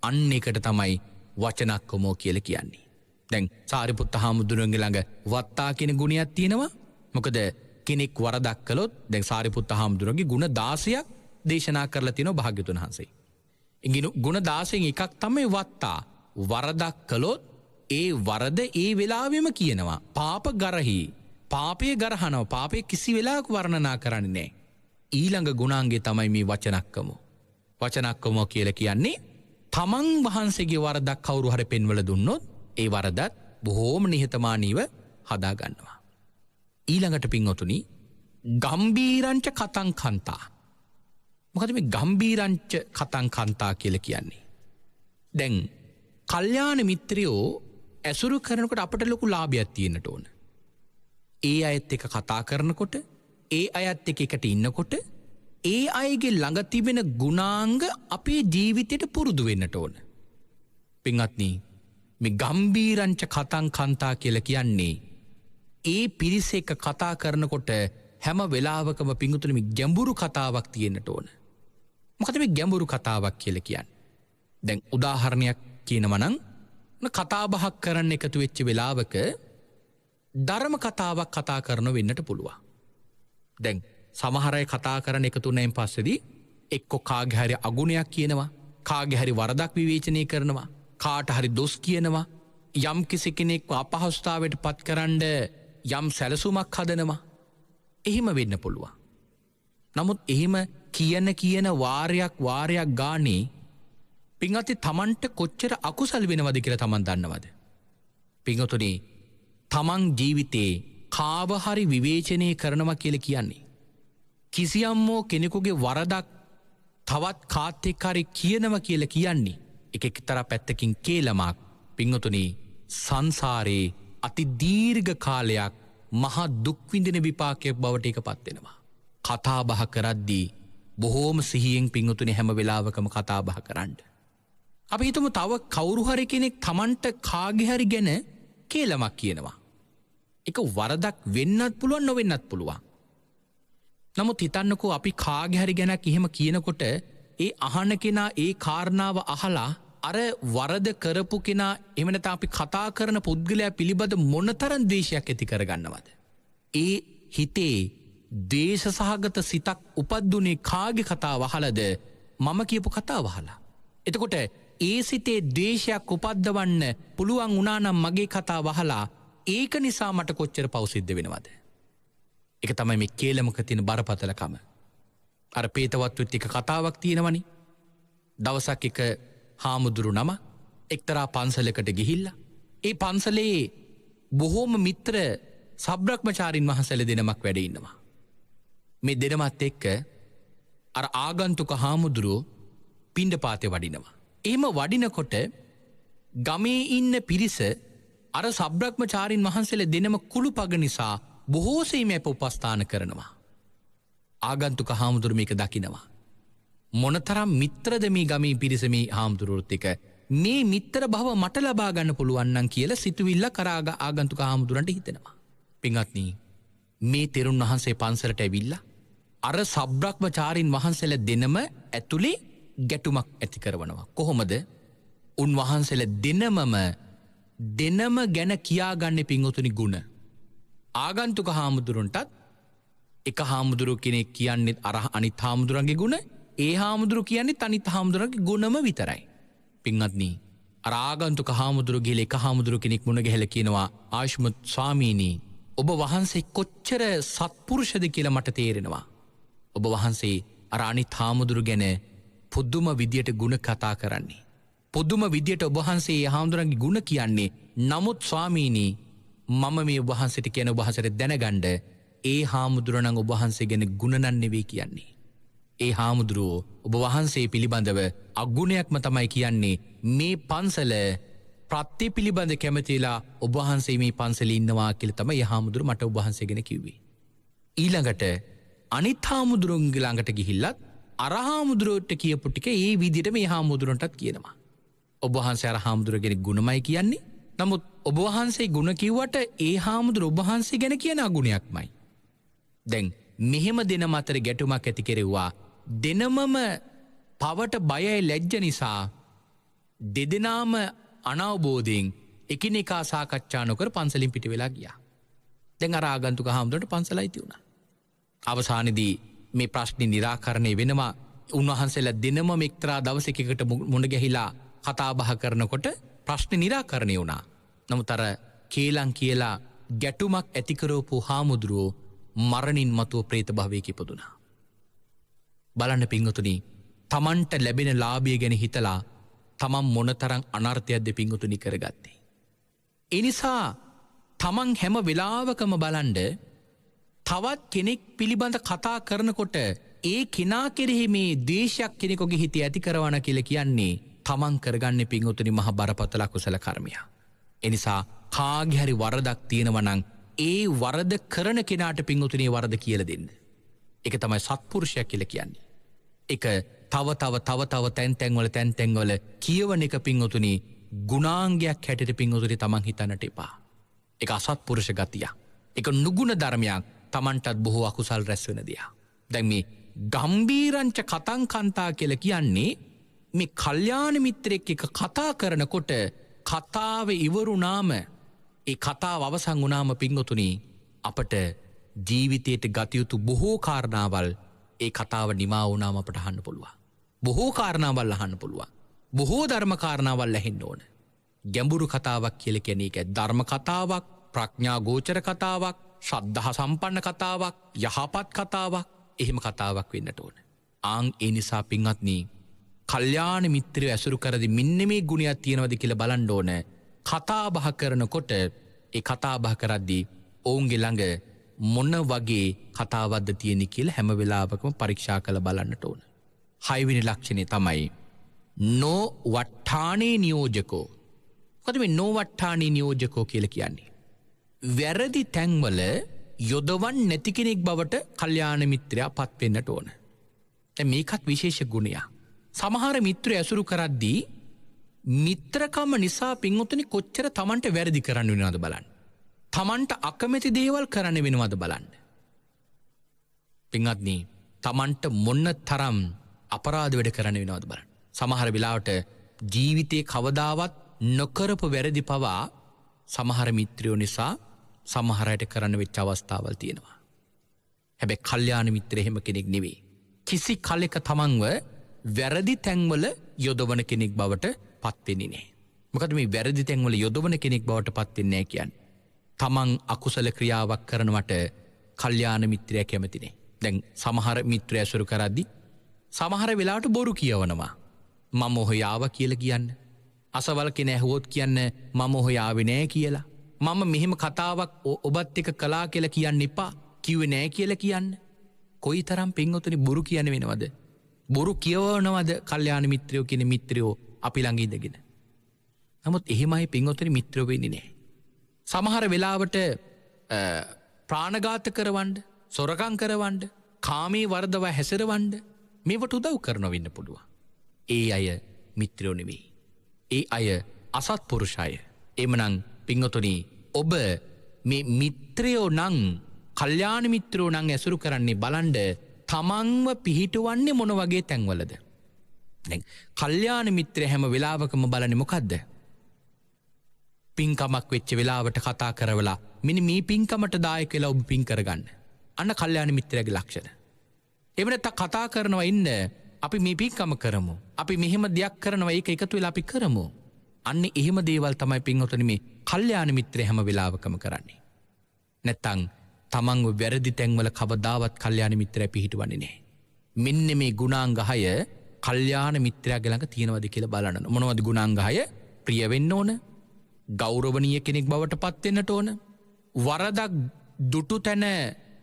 අන්න එකට තමයි වචනක්කමෝ කියලා කියන්නේ. දැන් සාරිපුත්ත හාමුදුරුවන්ගේ ළඟ වත්තා කියන ගුණයක් තියෙනවා. මොකද කෙනෙක් වරදක් කළොත් දැන් සාරිපුත්ත හාමුදුරුවන්ගේ ගුණ 16ක් දේශනා කරලා තියෙනවා භාග්‍යවතුන් වහන්සේ. ගුණ 16න් එකක් තමයි වත්තා. වරදක් කළොත් ඒ වරද ඒ වෙලාවෙම කියනවා. පාප ගරහි. පාපයේ ගරහනවා. පාපයේ කිසි වෙලාවක වර්ණනා කරන්නේ නැහැ. ඊළඟ ගුණාංගේ තමයි මේ වචනක්කමෝ. වචනක්කමෝ කියලා කියන්නේ තමන් වහන්සේගේ වරදක් කවුරු හරි පෙන්වලා දුන්නොත් ඒ වරදත් බොහෝම නිහතමානීව හදා ගන්නවා. ඊළඟට පින්වතුනි ගම්බීරංච කතං කන්තා. මොකද මේ ගම්බීරංච කතං කන්තා කියලා කියන්නේ? දැන් කල්යාණ මිත්‍රයෝ ඇසුරු කරනකොට අපට ලොකු ලාභයක් තියෙන්නට ඕන. ඒ අයත් එක්ක කතා කරනකොට, ඒ අයත් එක්ක එකට ඉන්නකොට ඒ අයගේ ළඟ තිබෙන ගුණාංග අපේ ජීවිතයට පුරුදු වෙන්නට ඕන. පින්වත්නි මේ ගම්බීරංච කතං කන්තා කියලා කියන්නේ ඒ පිරිස එක්ක කතා කරනකොට හැම වෙලාවකම පින්වතුනි මේ ගැඹුරු කතාවක් තියෙන්නට ඕන. මොකද මේ ගැඹුරු කතාවක් කියලා කියන්නේ? දැන් උදාහරණයක් කියනවා නම් කතා බහක් කරන්න එකතු වෙච්ච වෙලාවක ධර්ම කතාවක් කතා කරන වෙන්නට පුළුවන්. දැන් සමහර අය කතා කරන එකතු වුණායින් පස්සේදී එක්ක කාගේ හරි අගුණයක් කියනවා, කාගේ හරි වරදක් විවේචනය කරනවා, කාට හරි දොස් කියනවා, යම් කිසි කෙනෙක්ව අපහසුතාවයට පත්කරන්න යම් සැලසුමක් හදනවා. එහෙම වෙන්න පුළුවන්. නමුත් එහෙම කියන වාරයක් ගානේ පින්වත්නි තමන්ට කොච්චර අකුසල් වෙනවද කියලා තමන් දන්නවද? පින්වතුනි තමන් ජීවිතේ කාව හරි විවේචනය කරනවා කියලා කියන්නේ කිසියම්මෝ කෙනෙකුගේ වරදක් තවත් කාත් එක්ක හරි කියනවා කියලා කියන්නේ එක එක්තරා පැත්තකින් කේලමක්. පින්වතුනි සංසාරේ අති දීර්ඝ කාලයක් මහා දුක් විඳින විපාකයක් බවට ඒකපත් වෙනවා. කතා බහ කරද්දී බොහෝම සිහියෙන් පින්වතුනි හැම වෙලාවකම කතා බහ කරන්න. අපි හිතමු තව කවුරු හරි කෙනෙක් Tamanට කාගේ හරි ගැන කේලමක් කියනවා. ඒක වරදක් වෙන්නත් පුළුවන් නොවෙන්නත් පුළුවන්. නමුත් හිතන්නකෝ අපි කාගේ හරි ගැනක් එහෙම කියනකොට ඒ අහන කෙනා ඒ කාරණාව අහලා අර වරද කරපු කෙනා එහෙම නැත්නම් අපි කතා කරන පුද්ගලයා පිළිබඳ මොනතරම් ද්වේෂයක් ඇති කරගන්නවද? ඒ හිතේ දේශ සහගත සිතක් උපද්දුනේ කාගේ කතාව අහලාද? මම කියපු කතාව අහලා. එතකොට ඒ සිතේ ද්වේෂයක් උපද්දවන්න පුළුවන් වුණා නම් මගේ කතාව අහලා ඒක නිසා මට කොච්චර පව් සිද්ධ වෙනවද? ඒක තමයි මේ කේලමක තියෙන බරපතලකම. අර පේතවත්වෙත් එක කතාවක් තියෙනවනේ. දවසක් එක හාමුදුරු නම එක්තරා පන්සලකට ගිහිල්ලා ඒ පන්සලේ බොහෝම මිත්‍ර සබ්‍රක්‍මචාරින් වහන්සේලා දෙනමක් වැඩ ඉන්නවා. මේ දෙනමත් එක්ක අර ආගන්තුක හාමුදුරුවෝ පිණ්ඩපාතේ වඩිනවා. එහෙම වඩිනකොට ගමේ ඉන්න පිරිස අර සබ්‍රක්‍මචාරින් වහන්සේලා දෙනම කුළුපග නිසා බොහෝ සෙයින් උපස්ථාන කරනවා. ආගන්තුක හාමුදුරු මේක දකිනවා. මොනතරම් මිත්‍රද මේ ගමේ පිරිස මේ හාමුදුරුවොත් එක්ක මේ මිත්‍ර භව මට ලබා ගන්න පුළුවන් නම් කියලා සිතුවිල්ල කරාග ආගන්තුක හාමුදුරන්ට හිතෙනවා. පින්වත්නි මේ තෙරුන් වහන්සේ පන්සලට ඇවිල්ලා අර සබ්‍රක්‍මචාරින් වහන්සේලා දෙනම ඇතුලේ ගැටුමක් ඇති කරනවා. කොහොමද? උන්වහන්සේලා දෙනම ගැන කියාගන්නේ පිංගුතුනි ගුණ. ආගන්තුක හාමුදුරන්ටත් එක හාමුදුරුව කෙනෙක් කියන්නේ අර අනිත් හාමුදුරන්ගේ ගුණ, ඒ හාමුදුරුව කියන්නේ අනිත් හාමුදුරන්ගේ ගුණම විතරයි. පින්වත්නි, අර ආගන්තුක හාමුදුරුව ගිහලා එක හාමුදුරුව කෙනෙක් මුණ ගැහලා කියනවා, ආයුෂ්මත් ස්වාමීනි, ඔබ වහන්සේ කොච්චර සත්පුරුෂද කියලා මට තේරෙනවා. ඔබ වහන්සේ අර අනිත් හාමුදුරුව ගැන පුදුම විදියට ගුණ කතා කරන්නේ. පුදුම විදියට ඔබ වහන්සේ ඒ හාමුදුරන්ගේ ගුණ කියන්නේ. නමුත් ස්වාමීනි, මම මේ ඔබ වහන්සේට කියන ඔබ වහන්සේට දැනගන්න, ඒ හාමුදුරුවෝ නම් ඔබ වහන්සේ ගැන ගුණ නෙවෙයි කියන්නේ. ඒ හාමුදුරුවෝ ඔබ වහන්සේ පිළිබඳව අගුණයක්ම තමයි කියන්නේ. මේ පන්සල ප්‍රත්‍ය පිළිබඳ කැමතිලා ඔබ වහන්සේ මේ පන්සලේ ඉන්නවා කියලා තමයි ඒ හාමුදුරුවෝ මට ඔබ වහන්සේ ගැන කිව්වේ. ඊළඟට අනිත් හාමුදුරුවන්ගේ ළඟට ගිහිල්ලත් අර හාමුදුරුවෝට කියපු ටික ඒ විදිහට මේ හාමුදුරුවන්ටත් කියනවා. ඔබ වහන්සේ අර හාමුදුරුවෝ ගැන ගුණමයි කියන්නේ. නමුත් ඔබ වහන්සේ ගුණ කිව්වට ඒ හාමුදුරුවෝ ඔබ වහන්සේ ගැන කියන අගුණයක්මයි. දැන් මෙහෙම දෙනම අතර ගැටුමක් ඇති කෙරෙව්වා. දෙනමම පවට බයයි ලැජ්ජ නිසා දෙදෙනාම අනවබෝධයෙන් එකිනෙකා සාකච්ඡා නොකර පන්සලින් පිට වෙලා ගියා. දැන් අර ආගන්තුක හාමුදුරන්ට පන්සල අයිති වුණා. අවසානයේදී මේ ප්‍රශ්නේ निराකරණය වෙනවා. උන්වහන්සේලා දෙනම එක්තරා දවසකකට මුණ ගැහිලා කතා බහ කරනකොට ප්‍රශ්නේ निराකරණය වුණා. නමුත් අර කේලම් කියලා ගැටුමක් ඇති කරවපු හාමුදුරුවෝ මරණින් මතුව ප්‍රේත භවයක ඉපදුනා. බලන්න පිංගුතුනි, තමන්ට ලැබෙන ලාභය ගැන හිතලා තමන් මොනතරම් අනර්ථයක්ද පිංගුතුනි කරගත්තේ. ඒ නිසා තමන් හැම වෙලාවකම බලන්න තවත් කෙනෙක් පිළිබඳ කතා කරනකොට ඒ කෙනා කෙරෙහි මේ ද්වේෂයක් කෙනෙකුගේ හිතේ ඇති කරවන කියලා කියන්නේ තමන් කරගන්නේ පිංගුතුනි මහ බරපතල කුසල කර්මයක්. ඒ නිසා කාගේ හරි වරදක් තියෙනවා නම් ඒ වරද කරන කෙනාට පිංගුතුනි වරද කියලා දෙන්න. ඒක තමයි සත්පුරුෂයා කියලා කියන්නේ. ඒක තව තැන් වල කියවන එක පිංගුතුනි ගුණාංගයක් හැටියට පිංගුතුනි තමන් හිතන්නට එපා. ඒක අසත්පුරුෂ ගතිය. ඒක නුගුණ ධර්මයක්. තමන්ටත් බොහෝ අකුසල් රැස් වෙන දෙයක්. දැන් මේ ගම්බීරංච කතං කන්තා කියලා කියන්නේ මේ කල්යාණ මිත්‍රෙක් එක්ක කතා කරනකොට කතාව ඉවරුනාම, ඒ කතාව අවසන් වුණාම පිංගුතුනි අපට ජීවිතයට ගත යුතු බොහෝ කාරණාවල් ඒ කතාව නිමා වුණාම අපට අහන්න පුළුවන්. බොහෝ කාරණාවල් අහන්න පුළුවන්. බොහෝ ධර්ම කාරණාවල් ඇහෙන්න ඕන. ගැඹුරු කතාවක් කියලා කියන්නේ ඒක ධර්ම කතාවක්, ප්‍රඥා ගෝචර කතාවක්, ශ්‍රද්ධා සම්පන්න කතාවක්, යහපත් කතාවක්, එහෙම කතාවක් වෙන්නට ඕන. ඒ නිසා පින්වත්නි, කල්යාණ මිත්‍රයෝ ඇසුරු කරදී මෙන්න මේ ගුණයක් තියෙනවද කියලා බලන්න ඕන. කතා බහ කරනකොට ඒ කතා බහ කරද්දී ඔවුන්ගේ ළඟ මොන වගේ කතාවක්ද තියෙන්නේ කියලා හැම වෙලාවකම පරීක්ෂා කරලා බලන්නට ඕන. 6 වෙනි ලක්ෂණය තමයි නෝ වට්ටානේ නියෝජකෝ. මොකද මේ නෝ වට්ටානේ නියෝජකෝ කියලා කියන්නේ? වැරදි තැන්වල යොදවන් නැති කෙනෙක් බවට කල්යාණ මිත්‍රයා පත් වෙන්නට ඕන. දැන් මේකත් විශේෂ ගුණයක්. සමහර මිත්‍රයෝ ඇසුරු කරද්දී මිත්‍රකම නිසා පින්වතුනි කොච්චර Tamanට වැරදි කරන්න වෙනවද බලන්න. Tamanට අකමැති දේවල් කරන්න වෙනවද බලන්න. පින්වත්නි, Tamanට මොන තරම් අපරාධ වැඩ කරන්න වෙනවද බලන්න. සමහර වෙලාවට ජීවිතේ කවදාවත් නොකරපු වැරදි පවා සමහර මිත්‍රයෝ නිසා සමහර අයට කරන්න වෙච්ච අවස්ථාවල් තියෙනවා. හැබැයි කල්යාණ මිත්‍රය එහෙම කෙනෙක් නෙවෙයි. කිසි කලෙක තමන්ව වැරදි තැන්වල යොදවන කෙනෙක් බවට පත් වෙන්නේ නැහැ. මොකද මේ වැරදි තැන්වල යොදවන කෙනෙක් බවට පත් වෙන්නේ නැහැ කියන්නේ තමන් අකුසල ක්‍රියාවක් කරනවට කල්යාණ මිත්‍රයා කැමති නැහැ. දැන් සමහර මිත්‍රය ඇසුරු කරද්දී සමහර වෙලාවට බොරු කියවනවා. මම ඔහේ ආවා කියලා කියන්න. අසවල් කෙනෙක් ඇහුවොත් කියන්න මම ඔහේ ආවේ නැහැ කියලා. මම මෙහෙම කතාවක් ඔබත් එක්ක කළා කියලා කියන්න එපා. කිව්වේ නැහැ කියලා කියන්න. කොයිතරම් පින්වතුනි බොරු කියන්නේ වෙනවද? බොරු කියවනවද කල්යාණ මිත්‍රයෝ කියන මිත්‍රයෝ අපි ළඟ ඉඳගෙන. නමුත් එහෙමයි පින්වතුනි මිත්‍රයෝ වෙන්නේ නැහැ. සමහර වෙලාවට ප්‍රාණඝාත කරවන්න, සොරකම් කරවන්න, කාමී වර්ධව හැසිරවන්න මේවට උදව් කරනව වෙන්න පුළුවන්. ඒ අය මිත්‍රයෝ නෙවෙයි. ඒ අය අසත්පුරුෂය. එමනම් පින්වතුනි, ඔබ මේ මිත්‍රයෝ නම්, කල්යාණ මිත්‍රයෝ නම් ඇසුරු කරන්නේ බලන්න තමන්ව පිහිටුවන්නේ මොන වගේ තැන්වලද? දැන් කල්යාණ මිත්‍රය හැම වෙලාවකම බලන්නේ මොකද්ද? පින්කමක් වෙච්ච වෙලාවට කතා කරවලා මෙන්න මේ පින්කමට දායක වෙලා ඔබ පින් කරගන්න. අන්න කල්යාණ මිත්‍රයාගේ ලක්ෂණ. එහෙම නැත්නම් කතා කරනවා ඉන්න අපි මේ පින්කම කරමු. අපි මෙහෙම දෙයක් කරනවා ඒක එකතු වෙලා අපි කරමු. අන්න එහෙම දේවල් තමයි පින්වතුනි මේ කල්යාණ මිත්‍රය හැම වෙලාවකම කරන්නේ. නැත්තං තමන්ව වැරදි තැන්වල කවදාවත් කල්යාණ මිත්‍රය පිහිටුවන්නේ නැහැ. මෙන්න මේ ගුණාංග 6 කල්යාණ මිත්‍රයාගේ ළඟ තියෙනවද කියලා බලන්න. මොනවද ගුණාංග 6? ප්‍රිය වෙන්න ඕන, ගෞරවනීය කෙනෙක් බවට පත් වෙන්නට ඕන, වරදක් දුටු තැන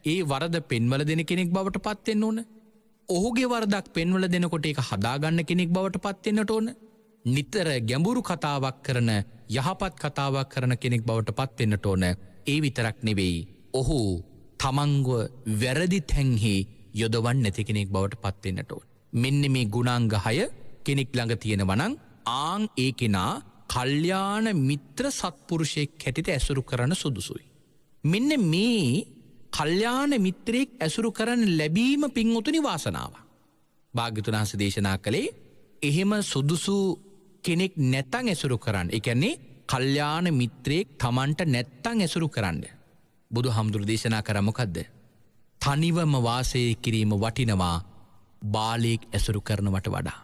ඒ වරද පෙන්වල දෙන කෙනෙක් බවට පත් වෙන්න ඕන, ඔහුගේ වරදක් පෙන්වල දෙනකොට ඒක හදාගන්න කෙනෙක් බවට පත් වෙන්නට ඕන, නිතර ගැඹුරු කතාවක් කරන යහපත් කතාවක් කරන කෙනෙක් බවට පත් වෙන්නට ඕන. ඒ විතරක් නෙවෙයි ඔහු තමන්ව වැරදි තැන්හි යොදවන්නේ නැති කෙනෙක් බවට පත් වෙන්නට ඕන. මෙන්න මේ ගුණාංග 6 කෙනෙක් ළඟ තියෙනවා නම් ආන් ඒ කෙනා කල්යාණ මිත්‍ර සත්පුරුෂයෙක් හැටියට ඇසුරු කරන සුදුසුයි. මෙන්න මේ කල්යාණ මිත්‍රයෙක් ඇසුරු කරන්න ලැබීම පින්වතුනි වාසනාවක්. භාග්‍යවතුන් වහන්සේ දේශනා කළේ එහෙම සුදුසු කෙනෙක් නැත්තම් ඇසුරු කරන්න. ඒ කියන්නේ කල්යාණ මිත්‍රයෙක් Tamanට නැත්තම් ඇසුරු කරන්න. බුදුහාමුදුරු දේශනා කරා මොකද්ද? තනිවම වාසය කිරීම වටිනවා බාලයෙක් ඇසුරු කරනවට වඩා.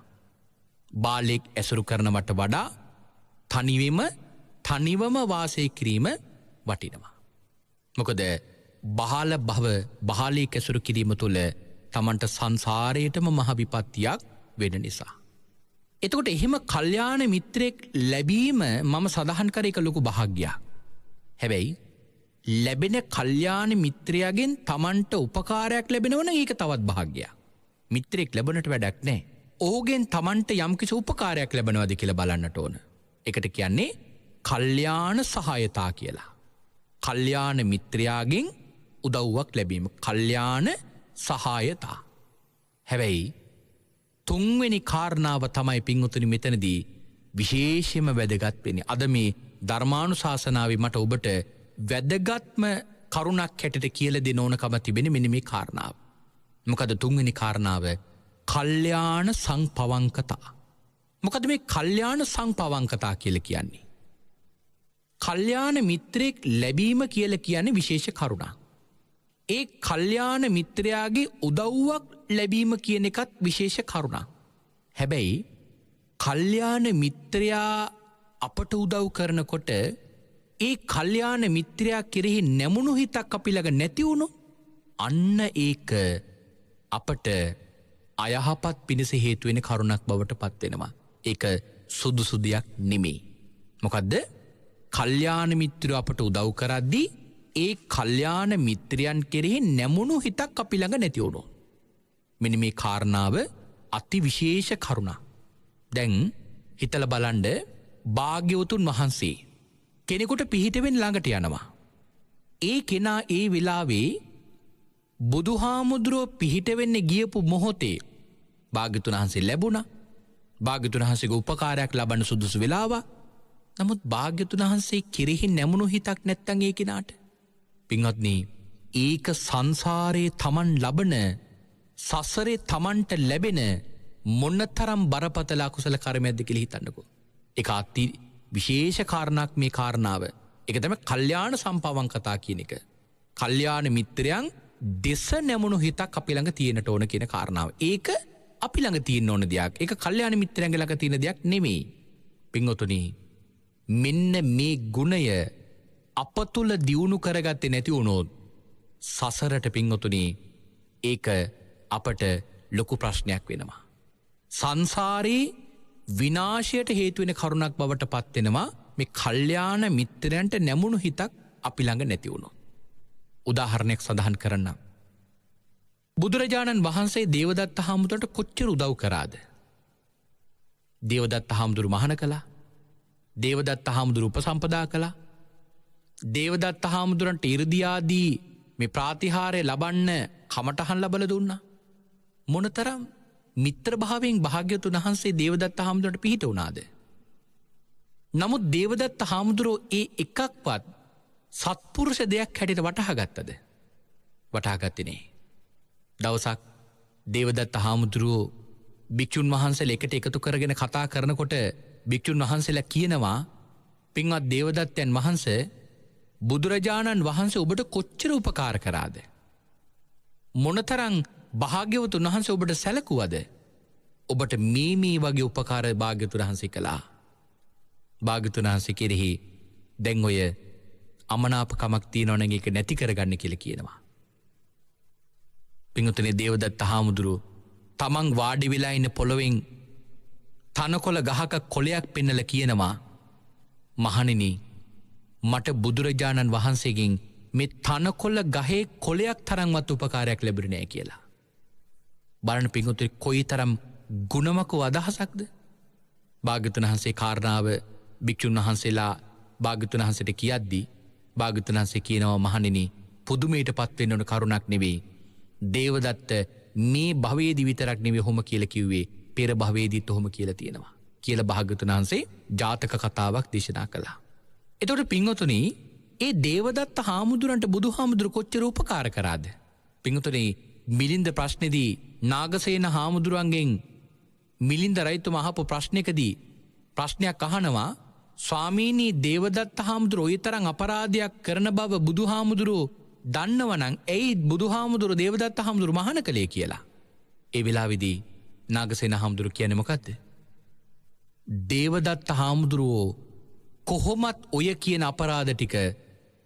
බාලයෙක් ඇසුරු කරනවට වඩා තනිවම වාසය කිරීම වටිනවා. මොකද බාල භව බාලයෙක් ඇසුරු කිරීම තුළ Tamanට සංසාරයේටම මහ විපත්තියක් වෙන නිසා. එතකොට එහෙම කල්යාණ මිත්‍රයෙක් ලැබීම මම සඳහන් කර එක ලොකු භාග්‍යයක්. හැබැයි ලැබෙන කල්යාණ මිත්‍රයාගෙන් Tamanට උපකාරයක් ලැබෙනවන ඒක තවත් භාග්‍යයක්. මිත්‍රයෙක් ලැබුණට වැඩක් නැහැ. ඔහුගෙන් Tamanට යම්කිසි උපකාරයක් ලැබෙනවද කියලා බලන්නට ඕන. ඒකට කියන්නේ කල්යාණ සහායතා කියලා. කල්යාණ මිත්‍රයාගෙන් උදව්වක් ලැබීම කල්යාණ සහායතා. හැබැයි තුන්වෙනි කාරණාව තමයි පින්වතුනි මෙතනදී විශේෂයෙන්ම වැදගත් වෙන්නේ. අද මේ ධර්මානුශාසනාවේ මට ඔබට වැදගත්ම කරුණක් හැටියට කියලා දෙන්න ඕනකම තිබෙන්නේ මෙන්න මේ කාරණාව. මොකද තුන්වෙනි කාරණාව කල්යාණ සංපවංකතා. මොකද මේ කල්යාණ සංපවංකතා කියලා කියන්නේ? කල්යාණ මිත්‍රයෙක් ලැබීම කියලා කියන්නේ විශේෂ කරුණක්. ඒ කල්යාණ මිත්‍රයාගේ උදව්වක් ලැබීම කියන එකත් විශේෂ කරුණක්. හැබැයි කල්යාණ මිත්‍රයා අපට උදව් කරනකොට ඒ කල්යාණ මිත්‍රයා කෙරෙහි නැමුණු හිතක් අපි ළඟ නැති වුණොත් අන්න ඒක අපට අයහපත් පිණිස හේතු වෙන කරුණක් බවට පත් වෙනවා. ඒක සුදුසු දෙයක් නෙමෙයි. මොකද්ද? කල්යාණ මිත්‍රයෝ අපට උදව් කරද්දී ඒ කල්යාණ මිත්‍රයන් කෙරෙහි නැමුණු හිතක් අපි ළඟ නැති වුණොත් මෙන්න මේ කාරණාව අති විශේෂ කරුණක්. දැන් හිතලා බලන්න භාග්‍යවතුන් වහන්සේ කෙනෙකුට පිහිටවෙන් ළඟට යනවා. ඒ කෙනා ඒ වෙලාවේ බුදුහාමුදුරුවෝ පිහිටවෙන්න ගියපු මොහොතේ භාග්‍යවතුන් වහන්සේ ලැබුණා. භාග්‍යවතුන් වහන්සේගේ උපකාරයක් ලබන්න සුදුසු වෙලාවක්. නමුත් භාග්‍යවතුන් වහන්සේ කෙරෙහි නැමුණු හිතක් නැත්තම් ඒ කෙනාට පින්වත්නි ඒක සංසාරේ Taman ලබන සසරේ Tamanට ලැබෙන මොනතරම් බරපතල අකුසල කර්මයක්ද කියලා හිතන්නකෝ. ඒක අති විශේෂ කාරණාවක් මේ කාරණාව. ඒක තමයි කල්යාණ සම්පවංකතා කියන එක. කල්යාණ මිත්‍රයන් දෙස නැමුණු හිතක් අපි ළඟ තියෙනට ඕන කියන කාරණාව. ඒක අපි ළඟ තියෙන්න ඕන දෙයක්. ඒක කල්යාණ මිත්‍රයන්ගේ ළඟ තියෙන දෙයක් නෙමෙයි. පින්වතුනි මෙන්න මේ ගුණය අප තුළ දියුණු කරගත්තේ නැති වුණොත් සසරට පින්වතුනි ඒක අපට ලොකු ප්‍රශ්නයක් වෙනවා. සංසාරේ විනාශයට හේතු වෙන කරුණක් බවට පත් වෙනවා මේ කල්යාණ මිත්‍රයන්ට නැමුණු හිතක් අපි ළඟ නැති වුණොත්. උදාහරණයක් සඳහන් කරන්නම්. බුදුරජාණන් වහන්සේ දේවදත්ත හාමුදුරන්ට කොච්චර උදව් කරාද? දේවදත්ත හාමුදුරු මහාන කළා. දේවදත්ත හාමුදුරු උපසම්පදා කළා. දේවදත්ත හාමුදුරන්ට 이르දියාදී මේ ප්‍රාතිහාර්ය ලබන්න කමටහන් ලැබලා දුන්නා. මොනතරම් මිත්‍ර භාවයෙන් භාග්‍යවතුන් වහන්සේ දේවදත්ත හාමුදුරන්ට පිහිට වුණාද? නමුත් දේවදත්ත හාමුදුරෝ ඒ එකක්වත් සත්පුරුෂ දෙයක් හැටියට වටහා ගත්තද? වටහා ගත්තේ නෑ. දවසක් දේවදත්ත හාමුදුරුවෝ භික්ෂුන් වහන්සේලා එකට එකතු කරගෙන කතා කරනකොට භික්ෂුන් වහන්සේලා කියනවා පින්වත් දේවදත්තයන් වහන්සේ බුදුරජාණන් වහන්සේ ඔබට කොච්චර උපකාර කරාද? මොනතරම් භාග්‍යවතුන් වහන්සේ ඔබට සැලකුවද? ඔබට මේ වගේ උපකාර භාග්‍යවතුන් වහන්සේ කළා. භාග්‍යවතුන් වහන්සේ කෙරෙහි දැන් ඔය අමනාපකමක් තියෙනවා නම් ඒක නැති කරගන්න කියලා කියනවා. පින්වතුනි දේවදත්ත හාමුදුරුවෝ තමන් වාඩි වෙලා ඉන්න පොළොවෙන් තනකොළ ගහක කොළයක් පෙන්නලා කියනවා මහණෙනි මට බුදුරජාණන් වහන්සේගෙන් මේ තනකොළ ගහේ කොළයක් තරම්වත් උපකාරයක් ලැබුණේ නැහැ කියලා. බලන්න පින්වතුනි කොයිතරම් ගුණමක අදහසක්ද? භාග්‍යවතුන් වහන්සේ කාරණාව භික්ෂුන් වහන්සේලා භාග්‍යවතුන් වහන්සේට කියද්දී භාග්‍යවතුන් වහන්සේ කියනවා මහණෙනි පුදුමයටපත් වෙන්න ඕන කරුණක් නෙවෙයි. දේවදත්ත මේ භවයේදී විතරක් නෙවෙයි ඔහොම කියලා කිව්වේ පෙර භවයේදීත් ඔහොම කියලා තියෙනවා කියලා භාග්‍යවතුන් වහන්සේ ජාතක කතාවක් දේශනා කළා. එතකොට පින්වතුනි ඒ දේවදත්ත හාමුදුරන්ට බුදුහාමුදුරු කොච්චර උපකාර කරාද? පින්වතුනි මිලින්ද ප්‍රශ්නේදී නාගසේන හාමුදුරුවන්ගෙන් මිලින්ද රජතුමා අහපු ප්‍රශ්නයකදී ප්‍රශ්නයක් අහනවා ස්වාමීනි දේවදත්ත හාමුදුරුවෝ ඔය තරම් අපරාධයක් කරන බව බුදුහාමුදුරුවෝ දන්නවනම් ඇයි බුදුහාමුදුරුවෝ දේවදත්ත හාමුදුරුවෝ මහාන කළේ කියලා. ඒ වෙලාවේදී නාගසේන හාමුදුරුවෝ කියන්නේ මොකද්ද? දේවදත්ත හාමුදුරුවෝ කොහොමත් ඔය කියන අපරාධ ටික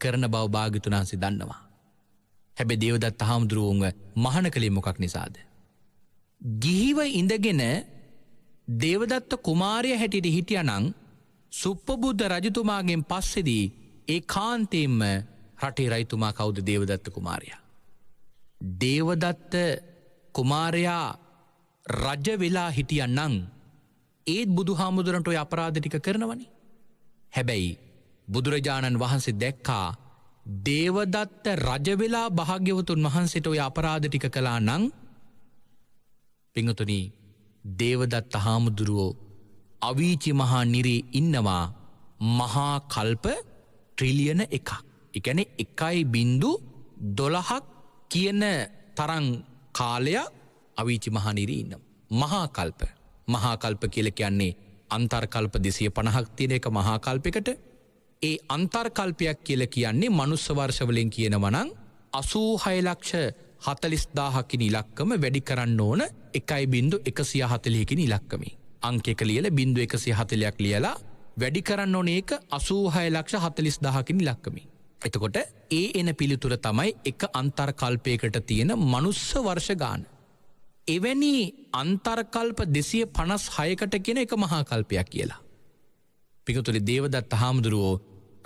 කරන බව භාග්‍යවතුන් වහන්සේ දන්නවා. හැබැයි දේවදත්ත හාමුදුරුවෝව මහාන කළේ මොකක් නිසාද? ගිහිව ඉඳගෙන දේවදත්ත කුමාරයා හැටියට හිටියානම් සුප්පබුද්ධ රජතුමාගෙන් පස්සේදී ඒ කාන්තේම රටේ රජතුමා කවුද? දේවදත්ත කුමාරයා. දේවදත්ත කුමාරයා රජ වෙලා හිටියානම් ඒත් බුදුහාමුදුරන්ට ඔය අපරාධ ටික කරනවනේ. හැබැයි බුදුරජාණන් වහන්සේ දැක්කා දේවදත්ත රජ වෙලා භාග්‍යවතුන් වහන්සේට ඔය අපරාධ ටික කළා නම් පින්වතුනි දේවදත්ත හාමුදුරුවෝ අවීචි මහා නිරේ ඉන්නවා මහා කල්ප ට්‍රිලියන එකක්. ඒ කියන්නේ 1.12ක් කියන තරම් කාලයක් අවීචි මහා නිරේ ඉන්නවා. මහා කල්ප කියලා කියන්නේ අන්තර්කල්ප 250ක් තියෙන එක මහා කල්පයකට. ඒ අන්තර්කල්පයක් කියලා කියන්නේ මනුස්ස වර්ෂ වලින් කියනවා නම් 86,40,000 කින් ඉලක්කම වැඩි කරන්න ඕන 1.140 කින් ඉලක්කමේ. අංක එක ලියලා 140ක් ලියලා වැඩි කරන්න ඕන ඒක 86,40,000 කින් ඉලක්කමේ. එතකොට ඒ එන පිළිතුර තමයි එක අන්තර්කල්පයකට තියෙන මනුස්ස වර්ෂ ගාන. එවැනි අන්තර්කල්ප 256කට කියන එක මහා කල්පයක් කියලා. පිටුතුලි දේවදත්ත හාමුදුරුවෝ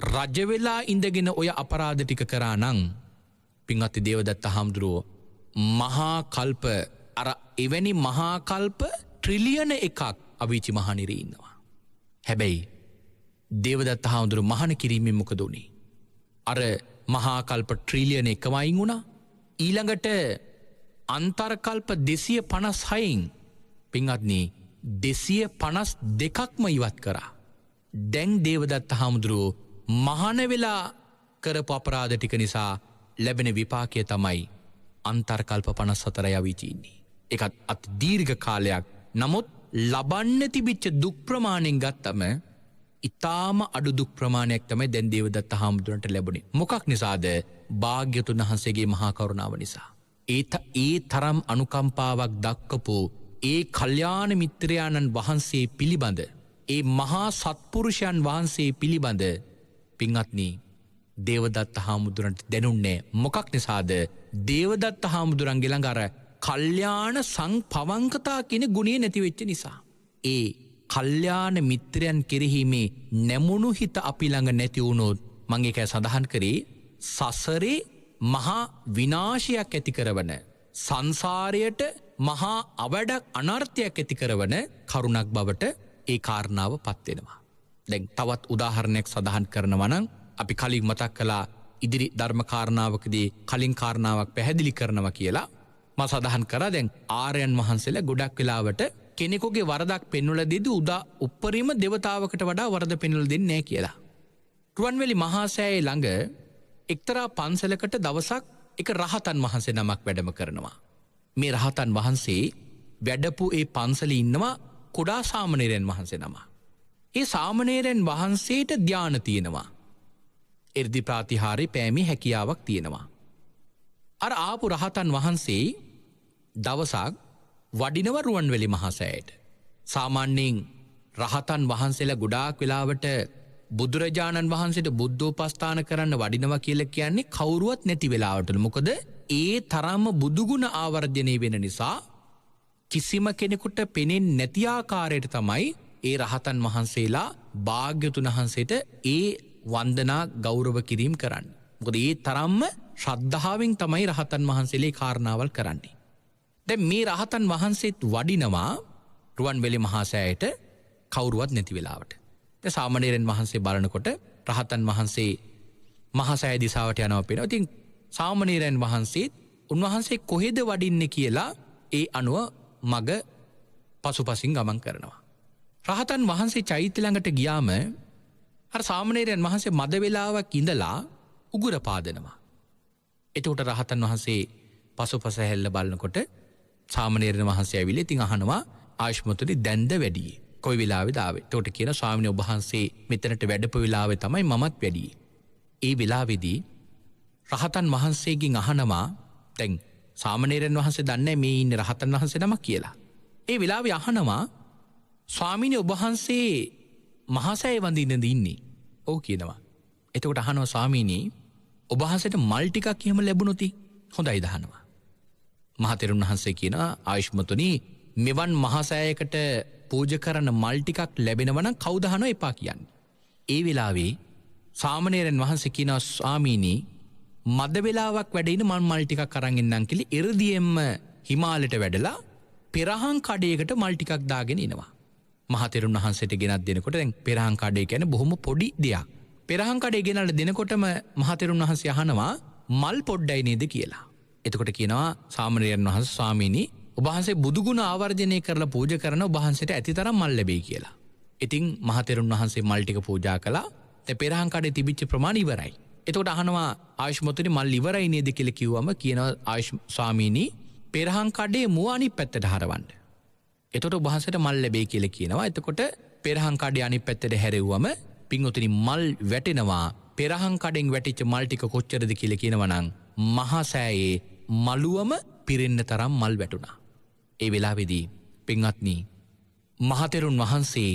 රජ වෙලා ඉඳගෙන ඔය අපරාධ ටික කරා නම් පින්වත්නි දේවදත්ත හාමුදුරුවෝ මහා කල්ප අර එවැනි මහා කල්ප ට්‍රිලියන එකක් අවීචි මහා නිරේ ඉන්නවා. හැබැයි දේවදත්ත හාමුදුරුවෝ මහාන කිරීමෙන් මොකද උනේ? අර මහා කල්ප ට්‍රිලියන එකම අයින් වුණා. ඊළඟට අන්තර්කල්ප 256න් පින්වත්නි 252ක්ම ඉවත් කරා. දැන් දේවදත්ත හාමුදුරුවෝ මහාන වෙලා කරපු අපරාධ ටික නිසා ලැබෙන විපාකය තමයි අන්තර්කල්ප 54යි අවීචි ඉන්නේ. ඒකත් අති දීර්ඝ කාලයක්. නමුත් ලබන්න තිබිච්ච දුක් ප්‍රමාණයෙන් ගත්තම ඊටාම අඩු දුක් ප්‍රමාණයක් තමයි දැන් දේවදත්ත හාමුදුරන්ට ලැබුණේ. මොකක් නිසාද? භාග්‍යවතුන් වහන්සේගේ මහා කරුණාව නිසා. ඒ තරම් අනුකම්පාවක් දක්වපු ඒ කල්යාණ මිත්‍රයාණන් වහන්සේ පිළිබඳ ඒ මහා සත්පුරුෂයන් වහන්සේ පිළිබඳ පින්වත්නි දේවදත්ත හාමුදුරන්ට දැනුන්නේ මොකක් නිසාද? දේවදත්ත හාමුදුරන්ගේ ළඟ අර කල්යාණ සංපවංකතා කියන ගුණය නැති වෙච්ච නිසා. ඒ කල්යාණ මිත්‍රයන් කෙරෙහි මේ නැමුණු හිත අපි ළඟ නැති වුණොත් මම ඒක සඳහන් කරේ සසරේ මහා විනාශයක් ඇති කරවන සංසාරයට මහා අවඩක් අනර්ථයක් ඇති කරවන කරුණක් බවට ඒ කාරණාව පත් වෙනවා. දැන් තවත් උදාහරණයක් සඳහන් කරනවා නම් අපි කලින් මතක් කළා ඉදිරි ධර්ම කාරණාවකදී කලින් කාරණාවක් පැහැදිලි කරනවා කියලා මම සඳහන් කරා. දැන් ආර්යයන් වහන්සේලා ගොඩක් වෙලාවට කෙනෙකුගේ වරදක් පෙන්වලා දෙද්දී උප්පරිම දෙවතාවකට වඩා වරද පෙන්වලා දෙන්නේ නැහැ කියලා. රුවන්වැලි මහා සෑයේ ළඟ එක්තරා පන්සලකට දවසක් එක රහතන් වහන්සේ නමක් වැඩම කරනවා. මේ රහතන් වහන්සේ වැඩපු ඒ පන්සල ඉන්නවා කුඩා සාමණේරයන් වහන්සේ නම. ඒ සාමණේරයන් වහන්සේට ධ්‍යාන තියෙනවා. එර්දි ප්‍රාතිහාරය පෑමි හැකියාවක් තියෙනවා. අර ආපු රහතන් වහන්සේ දවසක් වඩිනව රුවන්වැලි මහසෑයට. සාමාන්‍යයෙන් රහතන් වහන්සේලා ගොඩාක් වෙලාවට බුදුරජාණන් වහන්සේට බුද්ධෝපස්ථාන කරන්න වඩිනවා කියලා කියන්නේ කවුරුවත් නැති වෙලාවටලු. මොකද ඒ තරම්ම බුදුගුණ ආවර්ජනය වෙන නිසා කිසිම කෙනෙකුට පෙනෙන්නේ නැති ආකාරයට තමයි ඒ රහතන් වහන්සේලා භාග්‍යතුන් වහන්සේට ඒ වන්දනා ගෞරව කිරීම කරන්නේ. මොකද ඒ තරම්ම ශ්‍රද්ධාවෙන් තමයි රහතන් වහන්සේලා කාරණාවල් කරන්නේ. දැන් මේ රහතන් වහන්සේත් වඩිනවා රුවන්වැලි මහසෑයට කවුරුවත් නැති වෙලාවට. දැන් සාමණේරයන් වහන්සේ බලනකොට රහතන් වහන්සේ මහසෑය දිසාවට යනවා පේනවා. ඉතින් සාමණේරයන් වහන්සේත් උන්වහන්සේ කොහෙද වඩින්නේ කියලා ඒ අනුව මග පසුපසින් ගමන් කරනවා. රහතන් වහන්සේ චෛත්‍ය ළඟට ගියාම අර සාමණේරයන් වහන්සේ මද වේලාවක් ඉඳලා උගුර පාදනවා. එතකොට රහතන් වහන්සේ පසුපස හැල්ල බලනකොට සාමණේරයන් වහන්සේ ඇවිල්ලා ඉතින් අහනවා ආයුෂ්මතුනි දැන්ද වැඩියේ කොයි වෙලාවෙද ආවේ? එතකොට කියන ස්වාමීන් වහන්සේ මෙතනට වැඩපු වෙලාවේ තමයි මමත් වැඩියේ. ඒ වෙලාවේදී රහතන් වහන්සේගෙන් අහනවා දැන් සාමණේරයන් වහන්සේ දන්නේ මේ ඉන්නේ රහතන් වහන්සේ නමක් කියලා. ඒ වෙලාවේ අහනවා ස්වාමීන් වහන්සේ මහසෑය වඳින්නද ඉන්නේ? ඔව් කියනවා. එතකොට අහනවා ස්වාමීනි ඔබ වහන්සේට මල් ටිකක් එහෙම ලැබුණොත් හොඳයි දහනවා. මහතෙරුන් වහන්සේ කියනවා ආයුෂ්මතුනි මෙවන් මහසෑයකට පූජ කරන මල් ටිකක් ලැබෙනවා නම් කවුද අහනවා එපා කියන්නේ. ඒ වෙලාවේ සාමණේරයන් වහන්සේ කියනවා ස්වාමීනි මද වෙලාවක් වැඩ ඉන්න මල් ටිකක් අරන් එන්නම් කියලා එ르දියෙම්ම හිමාලයට වැඩලා පෙරහන් කඩේකට මල් ටිකක් දාගෙන එනවා. මහතෙරුන් වහන්සේට ගෙනත් දෙනකොට දැන් පෙරහන් කඩේ කියන්නේ බොහොම පොඩි දෙයක්. පෙරහන් කඩේ ගෙනල්ලා දෙනකොටම මහතෙරුන් වහන්සේ අහනවා මල් පොඩ්ඩයි නේද කියලා. එතකොට කියනවා සාමණේරයන් වහන්සේ ස්වාමීනි ඔබ වහන්සේ බුදුගුණ ආවර්ජනය කරලා පූජා කරන ඔබ වහන්සේට ඇතිතරම් මල් ලැබෙයි කියලා. ඉතින් මහතෙරුන් වහන්සේ මල් ටික පූජා කළා. දැන් පෙරහන් කඩේ තිබිච්ච ප්‍රමාණය ඉවරයි. එතකොට අහනවා ආයුෂ්මතුනි මල් ඉවරයි නේද කියලා කිව්වම කියනවා ආයුෂ් ස්වාමීනි පෙරහන් කඩේ මුව අනිත් පැත්තට හරවන්න. එතකොට ඔබ වහන්සේට මල් ලැබෙයි කියලා කියනවා. එතකොට පෙරහන් කඩේ අනිත් පැත්තට හැරෙව්වම පින්වතුනි මල් වැටෙනවා. පෙරහන් කඩෙන් වැටිච්ච මල් ටික කොච්චරද කියලා කියනවා නම් මහසෑයේ මළුවම පිරෙන්න තරම් මල් වැටුණා. ඒ වෙලාවේදී පින්වත්නි මහතෙරුන් වහන්සේ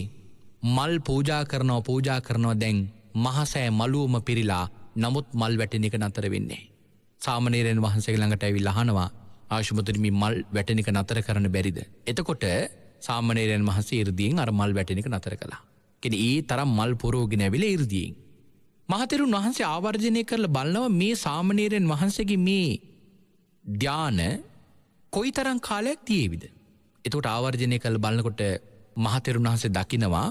මල් පූජා කරනවා දැන් මහසෑය මළුවම පිරීලා නමුත් මල් වැටෙන එක නතර වෙන්නේ. සාමණේරයන් වහන්සේ ළඟට ඇවිල්ලා අහනවා ආයුෂ්මතුනි මේ මල් වැටෙන එක නතර කරන්න බැරිද? එතකොට සාමණේරයන් වහන්සේ 이르දීන් අර මල් වැටෙන එක නතර කළා. කියන්නේ ඒ තරම් මල් පොරෝගෙන ඇවිල්ලා 이르දීන්. මහතෙරුන් වහන්සේ ආවර්ජනය කරලා බලනවා මේ සාමණේරයන් වහන්සේගේ මේ ධාන කොයිතරම් කාලයක් තියේවිද? එතකොට ආවර්ජනය කරලා බලනකොට මහතෙරුන් වහන්සේ දකිනවා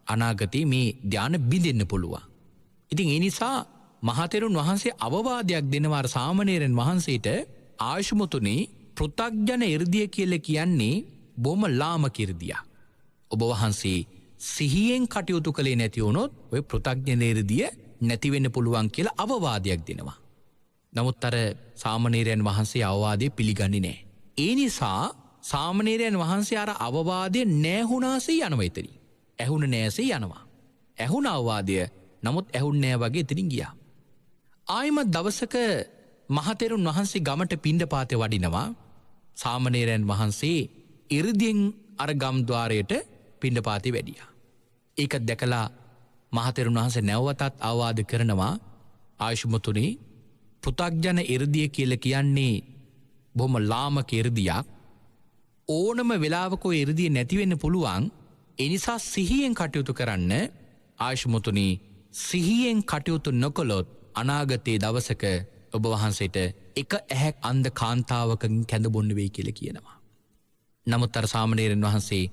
අනාගතේ මේ ධාන බිඳෙන්න පුළුවන්. ඉතින් ඒ නිසා මහතෙරුන් වහන්සේ අවවාදයක් දෙනවා අර සාමණේරයන් වහන්සේට ආයුෂ්මතුනි පෘථග්ජන 이르දිය කියලා කියන්නේ බොහොම ලාමක 이르දියක්. ඔබ වහන්සේ සිහියෙන් කටයුතු කළේ නැති වුණොත් ඔය පෘථග්ජන 이르දිය නැති වෙන්න පුළුවන් කියලා අවවාදයක් දෙනවා. නමුත් අර සාමණේරයන් වහන්සේ අවවාදය පිළිගන්නේ නැහැ. ඒ නිසා සාමණේරයන් වහන්සේ අර අවවාදය නැහුණාසේ යනවා එතනින්. ඇහුණ නැසේ යනවා. ඇහුණ අවවාදය නමුත් ඇහුණ නෑ වගේ එතනින් ගියා. ආයිමත් දවසක මහතෙරුන් වහන්සේ ගමට පිණ්ඩපාතේ වඩිනවා. සාමණේරයන් වහන්සේ 이르දියෙන් අර ගම් ద్వාරයට පිණ්ඩපාතේ වැඩියා. ඒක දැකලා මහතෙරුන් වහන්සේ නැවතත් අවවාද කරනවා ආයුෂ්මතුනි පෘථග්ජන 이르දිය කියලා කියන්නේ බොහොම ලාමක 이르දියක්. ඕනම වෙලාවක ඔය 이르දිය නැති වෙන්න පුළුවන්. ඒ නිසා සිහියෙන් කටයුතු කරන්න. ආයුෂ්මතුනි සිහියෙන් කටයුතු නොකළොත් අනාගතයේ දවසක ඔබ වහන්සේට එක ඇහැක් අන්ධ කාන්තාවකින් කැඳ බොන්න වෙයි කියලා කියනවා. නමුත් අර සාමණේරයන් වහන්සේ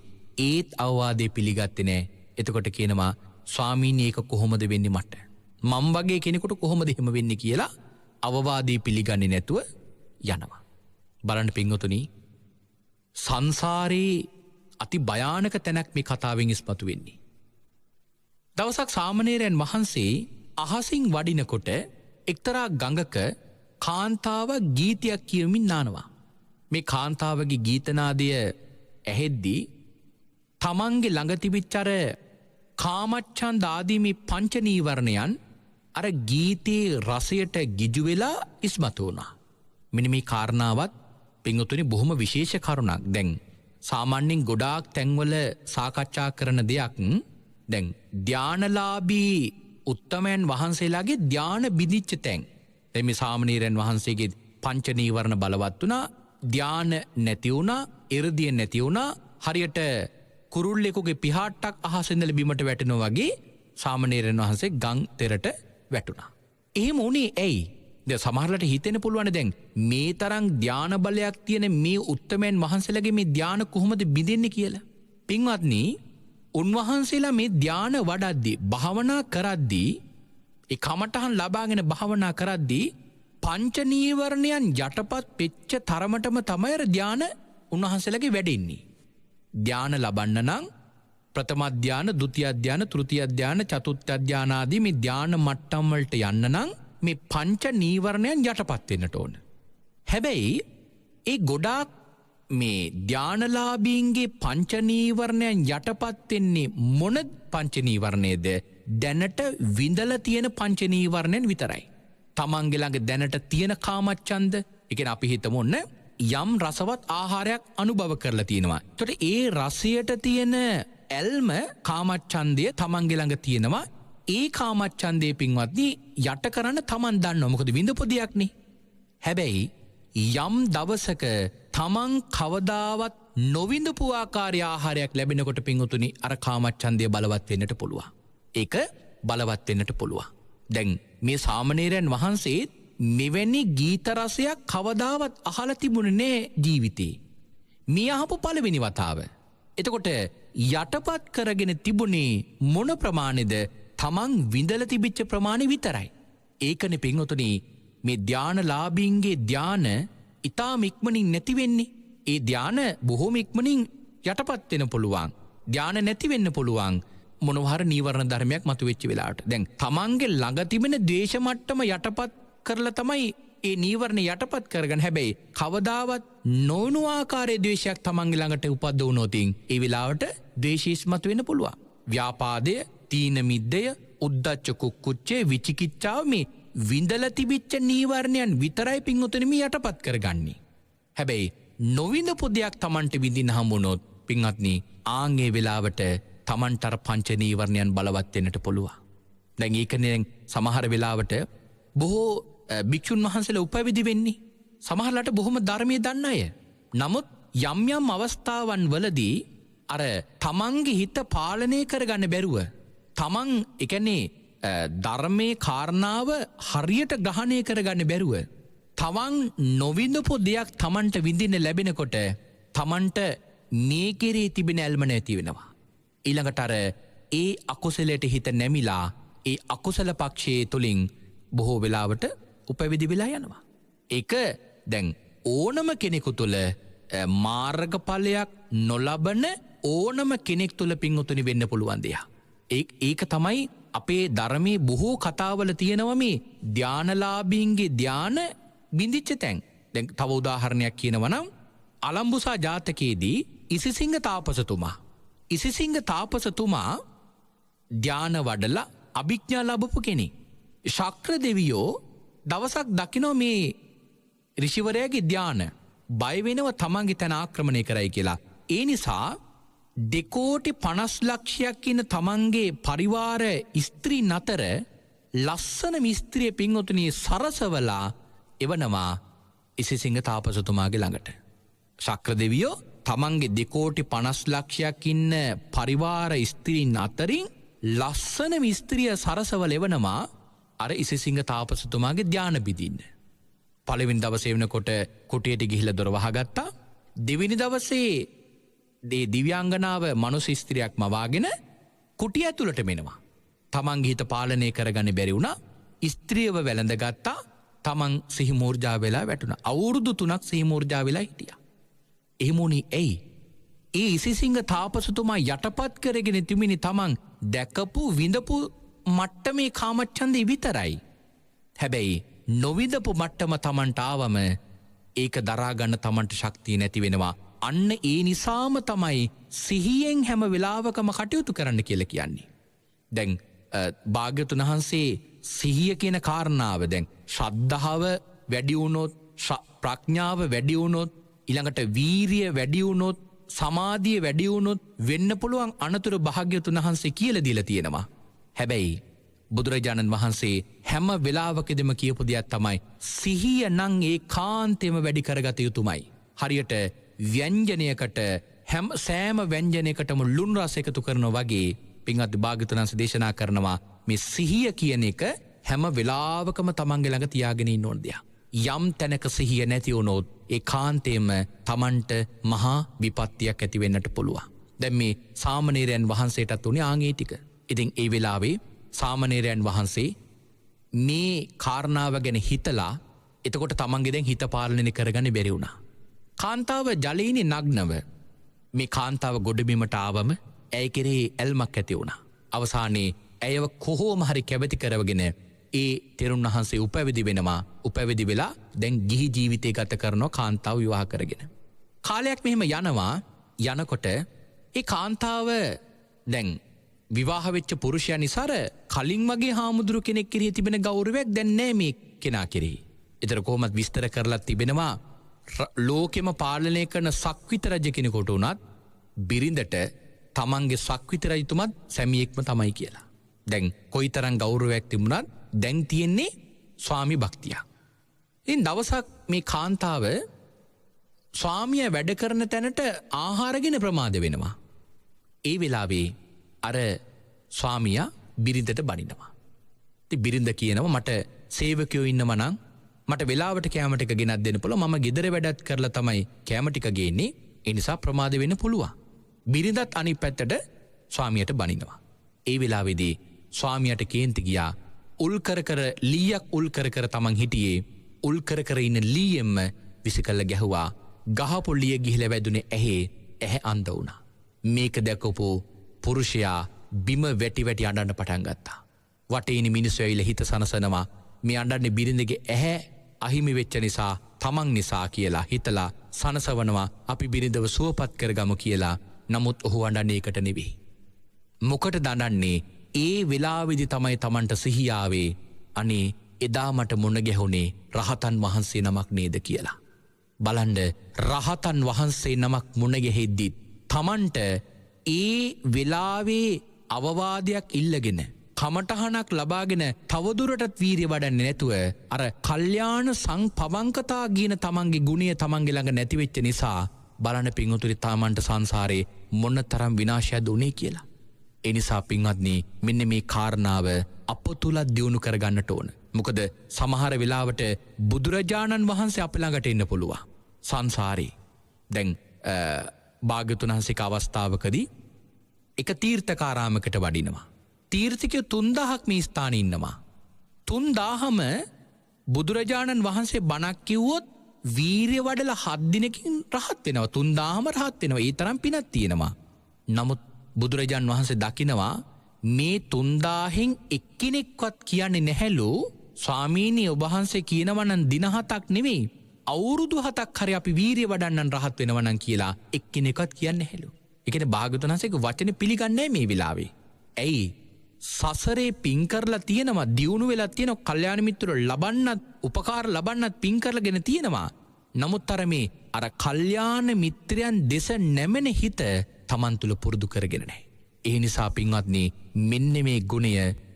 ඒත් අවවාදේ පිළිගත්තේ නැහැ. එතකොට කියනවා ස්වාමීනි ඒක කොහොමද වෙන්නේ මට? මම වගේ කෙනෙකුට කොහොමද එහෙම වෙන්නේ කියලා අවවාදී පිළිගන්නේ නැතුව යනවා. බලන්න පින්වතුනි සංසාරේ අති භයානක තැනක් මේ කතාවෙන් ඉස්මතු වෙන්නේ. දවසක් සාමණේරයන් වහන්සේ අහසින් වඩිනකොට එක්තරා ගඟක කාන්තාව ගීතයක් කියමින් නානවා. මේ කාන්තාවගේ ගීතනාදය ඇහෙද්දී තමන්ගේ ළඟ තිබිච්ච අර කාමච්ඡන්ද ආදී මේ පංච නීවරණයන් අර ගීතයේ රසයට ගිජු වෙලා ඉස්මතු වුණා. මෙන්න මේ කාරණාවත් පින්වතුනි බොහොම විශේෂ කරුණක්. දැන් සාමාන්‍යයෙන් ගොඩාක් තැන්වල සාකච්ඡා කරන දෙයක් දැන් ධානලාභී උත්තමයන් වහන්සේලාගේ ධාන බිඳිච්ච තැන්. දැන් මේ සාමණේරයන් වහන්සේගේ පංච නීවරණ බලවත් වුණා, ධාන නැති වුණා, එ르දිය නැති වුණා. හරියට කුරුල්ලෙකුගේ පිහාට්ටක් අහසෙන්දල බිමට වැටෙනවා වගේ සාමණේරයන් වහන්සේ ගම් තෙරට වැටුණා. එහෙම උනේ ඇයි? දැන් සමහරලට හිතෙන්න පුළුවන් දැන් මේ තරම් ධාන බලයක් තියෙන මේ උත්තමයන් වහන්සේලාගේ මේ ධාන කොහොමද බිඳින්නේ කියලා. පින්වත්නි, උන්වහන්සේලා මේ ධාන වඩද්දී භාවනා කරද්දී ඒ කමඨහන් ලබාගෙන භාවනා කරද්දී පංච නීවරණයන් යටපත් වෙච්ච තරමටම තමයි අර ධාන උන්වහන්සේලාගේ වැඩෙන්නේ. ධාන ලබන්න නම් ප්‍රථම ධාන, ဒုတိ ය ධාන, තෘතිය ධාන, චතුර්ථ ධාන ආදී මේ ධාන මට්ටම් වලට යන්න නම් මේ පංච නීවරණයන් යටපත් වෙන්නට ඕන. හැබැයි ඒ ගොඩාක් මේ ධානලාභීන්ගේ පංච නීවරණයන් යටපත් වෙන්නේ මොන පංච නීවරණයද? දැනට විඳලා තියෙන පංච නීවරණයන් විතරයි. තමන්ගේ ළඟ දැනට තියෙන කාමච්ඡන්ද, ඒ කියන්නේ අපි හිතමු ඔන්න යම් රසවත් ආහාරයක් අනුභව කරලා තියෙනවා. එතකොට ඒ රසයට තියෙන ඇල්ම කාමච්ඡන්දය තමන්ගේ ළඟ තියෙනවා. ඒ කාමච්ඡන්දේ පින්වත්නි යට කරන්න තමන් දන්නවා. මොකද විඳපු දෙයක්නේ. හැබැයි යම් දවසක තමන් කවදාවත් නොවිඳපු ආකාරයේ ආහාරයක් ලැබෙනකොට පින්වතුනි අර කාමච්ඡන්දය බලවත් වෙන්නට පුළුවන්. ඒක බලවත් වෙන්නට පුළුවන්. දැන් මේ සාමණේරයන් වහන්සේ මෙවැනි ගීත රසයක් කවදාවත් අහලා තිබුණේ නෑ ජීවිතේ. මේ අහපු පළවෙනි වතාව. එතකොට යටපත් කරගෙන තිබුණේ මොන ප්‍රමාණෙද? තමන් විඳලා තිබිච්ච ප්‍රමාණය විතරයි. ඒකනේ පින්වතුනි මේ ධානලාභීන්ගේ ධාන ඊටාම ඉක්මනින් නැති වෙන්නේ. ඒ ධාන බොහොම ඉක්මනින් යටපත් වෙන්න පුළුවන්. ධාන නැති වෙන්න පුළුවන්. මොනවා හරි නීවරණ ධර්මයක් මතුවෙච්ච වෙලාවට. දැන් තමන්ගේ ළඟ තිබෙන ද්වේෂ මට්ටම යටපත් කරලා තමයි ඒ නීවරණ යටපත් කරගන්න. හැබැයි කවදාවත් නොවුණු ආකාරයේ ද්වේෂයක් තමන්ගේ ළඟට උපද්දවුනොත් ඒ වෙලාවට ද්වේෂීස් මතුවෙන්න පුළුවන්. ව්‍යාපාදය, තීන මිද්දය, උද්ධච්ච කුක්කුච්චේ, විචිකිච්ඡාව මේ විඳලා තිබිච්ච නීවරණයන් විතරයි පින්වතුනි මේ යටපත් කරගන්නේ. හැබැයි නොවිඳපු දෙයක් තමන්ට විඳින්න හම්බුනොත් පින්වත්නි ආන්ගේ වෙලාවට තමන්ට අර පංච නීවරණයන් බලවත් වෙන්නට පුළුවන්. දැන් ඒකනේ සමහර වෙලාවට බොහෝ භික්ෂුන් වහන්සේලා උපවිදි වෙන්නේ. සමහරලාට බොහොම ධර්මයේ දන්න අය. නමුත් යම් යම් අවස්ථාවන් වලදී අර තමන්ගේ හිත පාලනය කරගන්න බැරුව තමන් ඒ කියන්නේ ධර්මයේ කාරණාව හරියට ග්‍රහණය කරගන්න බැරුව තමන් නොවිඳපු දෙයක් තමන්ට විඳින්න ලැබෙනකොට තමන්ට මේ කෙරේ තිබෙන ඇල්ම නැති වෙනවා. ඊළඟට අර ඒ අකුසලයට හිත නැමිලා ඒ අකුසල පක්ෂයේ තුලින් බොහෝ වෙලාවට උපවිදි වෙලා යනවා. ඒක දැන් ඕනම කෙනෙකු තුළ මාර්ගඵලයක් නොලබන ඕනම කෙනෙක් තුළ පින්වතුනි වෙන්න පුළුවන් දෙයක්. ඒක තමයි අපේ ධර්මයේ බොහෝ කතාවල තියෙනවා මේ ධානලාභීන්ගේ ධාන බිඳිච්ච තැන්. දැන් තව උදාහරණයක් කියනවා නම් අලම්බුසා ජාතකයේදී ඉසිසිංහ තාපසතුමා ධාන වඩලා අභිඥා ලැබපු කෙනෙක්. ශක්‍ර දෙවියෝ දවසක් දකිනවා මේ ඍෂිවරයාගේ ධාන බය වෙනව තමන්ගේ තන ආක්‍රමණය කරයි කියලා. ඒ නිසා 2,50,00,000ක් ඉන්න තමන්ගේ පරිවාර ස්ත්‍රීන් අතර ලස්සන මිස්ත්‍රිය පින්වතුනි සරසවලා එවනවා ඉසිසිංහ තාපසතුමාගේ ළඟට. ශක්‍ර දෙවියෝ තමන්ගේ 2,50,00,000ක් ඉන්න පරිවාර ස්ත්‍රීන් අතරින් ලස්සන මිස්ත්‍රිය සරසවල එවනවා අර ඉසිසිංහ තාපසතුමාගේ ධාන බිඳින්න. පළවෙනි දවසේ වෙනකොට කුටියට ගිහිල්ලා දොර වහගත්තා. දෙවෙනි දවසේ දිව්‍යාංගනාව මනුස්ස ස්ත්‍රියක් මවාගෙන කුටිය ඇතුළට මෙනවා. තමන්ගේ හිත පාලනය කරගන්න බැරි වුණා. ස්ත්‍රියව වැළඳගත්තා. තමන් සිහි මූර්ජා වෙලා වැටුණා. අවුරුදු 3ක් සිහි මූර්ජා වෙලා හිටියා. එහෙම උනේ ඇයි? ඒ ඉසිසිංහ තාපසතුමා යටපත් කරගෙන තිබුණේ තමන් දැකපු විඳපු මට්ටමේ කාමච්ඡන්දේ විතරයි. හැබැයි නොවිඳපු මට්ටම තමන්ට ආවම ඒක දරාගන්න තමන්ට ශක්තිය නැති වෙනවා. අන්න ඒ නිසාම තමයි සිහියෙන් හැම වෙලාවකම කටයුතු කරන්න කියලා කියන්නේ. දැන් භාග්‍යවතුන් වහන්සේ සිහිය කියන කාරණාව දැන් ශ්‍රද්ධාව වැඩි වුණොත් ප්‍රඥාව වැඩි වුණොත් ඊළඟට වීරිය වැඩි වුණොත් සමාධිය වැඩි වුණොත් වෙන්න පුළුවන් අනතුරු භාග්‍යවතුන් වහන්සේ කියලා දීලා තියෙනවා. හැබැයි බුදුරජාණන් වහන්සේ හැම වෙලාවකදම කියපු දෙයක් තමයි සිහිය නම් ඒකාන්තයෙන්ම වැඩි කරගත යුතුමයි. හරියට ව්‍යංජනයකට සෑම ව්‍යංජනයකටම ලුණු රස එකතු කරනවා වගේ පින්වත් භාග්‍යවතුන් වහන්සේ දේශනා කරනවා මේ සිහිය කියන එක හැම වෙලාවකම තමන්ගේ ළඟ තියාගෙන ඉන්න ඕන දෙයක්. යම් තැනක සිහිය නැති වුණොත් ඒකාන්තයෙන්ම තමන්ට මහා විපත්තියක් ඇති වෙන්නට පුළුවන්. දැන් මේ සාමණේරයන් වහන්සේටත් උනේ ආන්ගේ ටික. ඉතින් ඒ වෙලාවේ සාමණේරයන් වහන්සේ මේ කාරණාව ගැන හිතලා එතකොට තමන්ගේ දැන් හිත පාලනය කරගන්න බැරි වුණා. කාන්තාව ජලීනේ නග්නව මේ කාන්තාව ගොඩබිමට ආවම ඇය කෙරෙහි ඇල්මක් ඇති වුණා. අවසානයේ ඇයව කොහොම හරි කැමති කරවගෙන ඒ තෙරුන් වහන්සේ උපැවිදි වෙනවා. උපැවිදි වෙලා දැන් ගිහි ජීවිතය ගත කරනවා කාන්තාව විවාහ කරගෙන. කාලයක් මෙහෙම යනකොට ඒ කාන්තාව දැන් විවාහ වෙච්ච පුරුෂයා නිසාර කලින් වගේ හාමුදුරු කෙනෙක් කෙරෙහි තිබෙන ගෞරවයක් දැන් නැහැ මේ කෙනා කෙරෙහි. ඒතර කොහොමද විස්තර කරලා තිබෙනවා ලෝකෙම පාලනය කරන සක්විත රජ කෙනෙකුට උනත් බිරිඳට තමන්ගේ සක්විත රජතුමත් සැමියෙක්ම තමයි කියලා. දැන් කොයිතරම් ගෞරවයක් තිබුණත් දැන් තියෙන්නේ ස්වාමි භක්තිය. ඉතින් දවසක් මේ කාන්තාව ස්වාමියා වැඩ කරන තැනට ආහාරගෙන ප්‍රමාද වෙනවා. ඒ වෙලාවේ අර ස්වාමියා බිරිඳට බනිනවා. ඉතින් බිරිඳ කියනවා මට සේවකයෝ ඉන්නම නම් මට වෙලාවට කැම ටික ගෙනත් දෙන්න පුළුවන්. මම ගෙදර වැඩත් කරලා තමයි කැම ටික ගේන්නේ. ඒ නිසා ප්‍රමාද වෙන්න පුළුවන්. බිරිඳත් අනිත් පැත්තට ස්වාමියාට බනිනවා. ඒ වෙලාවේදී ස්වාමියාට කේන්ති ගියා. උල් කර ලීයක් උල් කර තමන් හිටියේ උල් කර ඉන්න ලීයෙන්ම විසිකල්ල ගැහුවා. ගහපු ලිය ගිහිලා වැදුනේ ඇහැ අන්ධ වුණා. මේක දැකපු පුරුෂයා බිම වැටි අඬන්න පටන් ගත්තා. වටේ ඉන්න මිනිස්සු ඇවිල්ලා හිත සනසනවා. මේ අඬන්නේ බිරිඳගේ ඇහැ අහිමි වෙච්ච නිසා තමන් නිසා කියලා හිතලා සනසවනවා. අපි බිරිඳව සුවපත් කරගමු කියලා. නමුත් ඔහු අඬන්නේ ඒකට නෙවෙයි. මොකටද අඬන්නේ? ඒ වෙලාවේදී තමයි තමන්ට සිහිය ආවේ අනේ එදා මට මුණ ගැහුනේ රහතන් වහන්සේ නමක් නේද කියලා. බලන්න රහතන් වහන්සේ නමක් මුණ ගැහෙද්දි තමන්ට ඒ වෙලාවේ අවවාදයක් ඉල්ලගෙන කමටහනක් ලබාගෙන තවදුරටත් වීරිය වඩන්නේ නැතුව අර කල්යාණ සංපවංකතා කියන තමන්ගේ ගුණය තමන්ගේ ළඟ නැති වෙච්ච නිසා බලන්න පින්වතුනි තමන්ට සංසාරේ මොනතරම් විනාශයක්ද උනේ කියලා. ඒ නිසා පින්වත්නි මෙන්න මේ කාරණාව අප තුල දියුණු කරගන්නට ඕන. මොකද සමහර වෙලාවට බුදුරජාණන් වහන්සේ අප ළඟට එන්න පුළුවන් සංසාරේ. දැන් භාග්‍යවතුන් වහන්සේක අවස්ථාවකදී එක තීර්ථකාරාමයකට වඩිනවා. තීර්ථිකයෝ 3000ක් මේ ස්ථානේ ඉන්නවා. 3000ම බුදුරජාණන් වහන්සේ බණක් කිව්වොත් වීරිය වඩලා 7 දිනකින් රහත් වෙනවා. 3000ම රහත් වෙනවා. ඒ තරම් පිනක් තියෙනවා. නමුත් බුදුරජාන් වහන්සේ දකිනවා මේ 3000න් එක්කෙනෙක්වත් කියන්නේ නැහැලු ස්වාමීනි ඔබ වහන්සේ කියනවා නම් දින 7ක් නෙවෙයි අවුරුදු 7ක් හරි අපි වීරිය වඩන්නන් රහත් වෙනවා නම් කියලා එක්කෙනෙක්වත් කියන්නේ නැහැලු. ඒ කියන්නේ භාග්‍යවතුන් වහන්සේගේ වචනේ පිළිගන්නේ මේ වෙලාවේ. ඇයි? සසරේ පින් කරලා තියෙනවා, දියුණු වෙලා තියෙනවා, කල්යාණ මිත්‍රෝ ලබන්නත්, උපකාර ලබන්නත් පින් කරලාගෙන තියෙනවා. නමුත් අර කල්යාණ මිත්‍රයන් දෙස නැමෙන හිත තමන් තුළ පුරුදු කරගෙන නැහැ. ඒ නිසා පින්වත්නි මෙන්න මේ ගුණය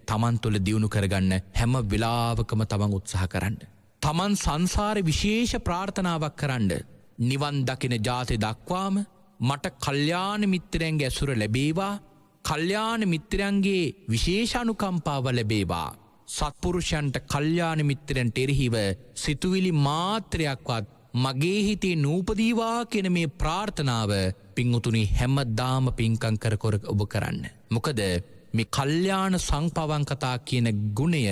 තමන් තුළ දියුණු කරගන්න හැම වෙලාවකම තමන් උත්සාහ කරන්න. තමන් සංසාරේ විශේෂ ප්‍රාර්ථනාවක් කරන්න. නිවන් දකින ජාති දක්වාම මට කල්යාණ මිත්‍රයන්ගේ ඇසුර ලැබේවා. කල්යාණ මිත්‍රයන්ගේ විශේෂ අනුකම්පාව ලැබේවා. සත්පුරුෂයන්ට කල්යාණ මිත්‍රයන්ට එරෙහිව සිතුවිලි මාත්‍රයක්වත් මගේ හිතේ නූපදීවා කියන මේ ප්‍රාර්ථනාව පින්වතුනි හැමදාම පින්කම් කර ඔබ කරන්න. මොකද මේ කල්යාණ සංපවංකතා කියන ගුණය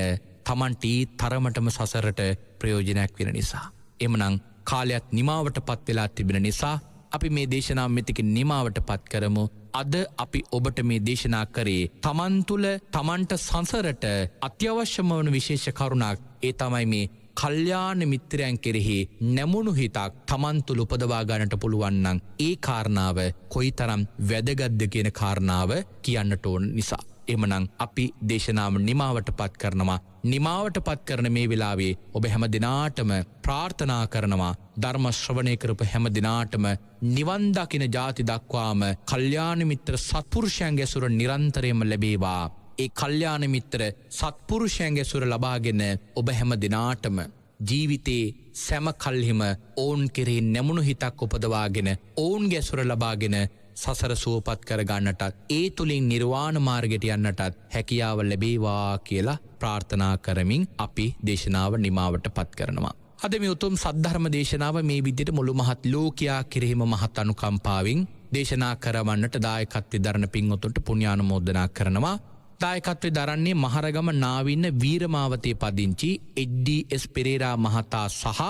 Tamanට තරමටම සසරට ප්‍රයෝජනයක් වෙන නිසා. එමනම් කාලයක් නිමාවටපත් වෙලා තිබෙන නිසා අපි මේ දේශනාව මෙතකින් නිමාවටපත් කරමු. අද අපි ඔබට මේ දේශනා කරේ තමන් තුළ තමන්ට සංසරට අත්‍යවශ්‍යම වන විශේෂ කරුණක්. ඒ තමයි මේ කල්යාණ මිත්‍රයන් කෙරෙහි නැමුණු හිතක් තමන් තුළ උපදවා ගන්නට පුළුවන් නම් ඒ කාරණාව කොයිතරම් වැදගත්ද කියන කාරණාව කියන්නට ඕන නිසා. එමනම් අපි දේශනාව නිමාවටපත් කරනවා. නිමාවටපත් කරන මේ වෙලාවේ ඔබ හැම දිනාටම ප්‍රාර්ථනා කරනවා ධර්ම ශ්‍රවණය කරපු හැම දිනාටම නිවන් දකින ජාති දක්වාම කල්යාණ මිත්‍ර සත්පුරුෂයන්ගේ ඇසුර නිරන්තරයෙන්ම ලැබේවා. ඒ කල්යාණ මිත්‍ර සත්පුරුෂයන්ගේ ඇසුර ලබාගෙන ඔබ හැම දිනාටම ජීවිතේ සෑම කල්හිම ඔවුන් කෙරෙහි නැමුණු හිතක් උපදවාගෙන ඔවුන්ගේ ඇසුර ලබාගෙන සසර සුවපත් කර ගන්නටත් ඒ තුලින් නිර්වාණ මාර්ගයට යන්නටත් හැකියාව ලැබේවා කියලා ප්‍රාර්ථනා කරමින් අපි දේශනාව නිමාවටපත් කරනවා. අද මේ උතුම් සද්ධර්ම දේශනාව මේ විදිහට මුළු මහත් ලෝකයා කෙරෙහිම මහත් අනුකම්පාවෙන් දේශනා කරවන්නට දායකත්වයෙන් දරන පින්වතුන්ට පුණ්‍යානුමෝදනා කරනවා. දායකත්වයෙන් දරන්නේ මහරගම නාවින්න වීරමාවතේ පදිංචි එඩ්.එස්. පෙරේරා මහතා සහ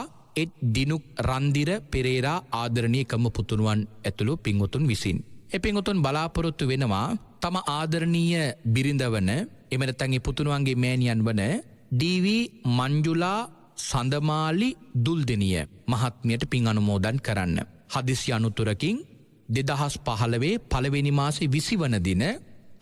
දිනුක් රන්දිර පෙරේරා ආදරණීය කම පුතුණුවන් ඇතුළු පින්වතුන් විසින්. ඒ පින්වතුන් බලාපොරොත්තු වෙනවා තම ආදරණීය බිරිඳවන එමෙ නැත්නම් ඒ පුතුණුවන්ගේ මෑණියන් වන ඩී.වී. මංජුලා සඳමාලි දුල්දෙනිය මහත්මියට පින් අනුමෝදන් කරන්න. හදිසි අනුතුරකින් 2015 පළවෙනි මාසේ 20 වන දින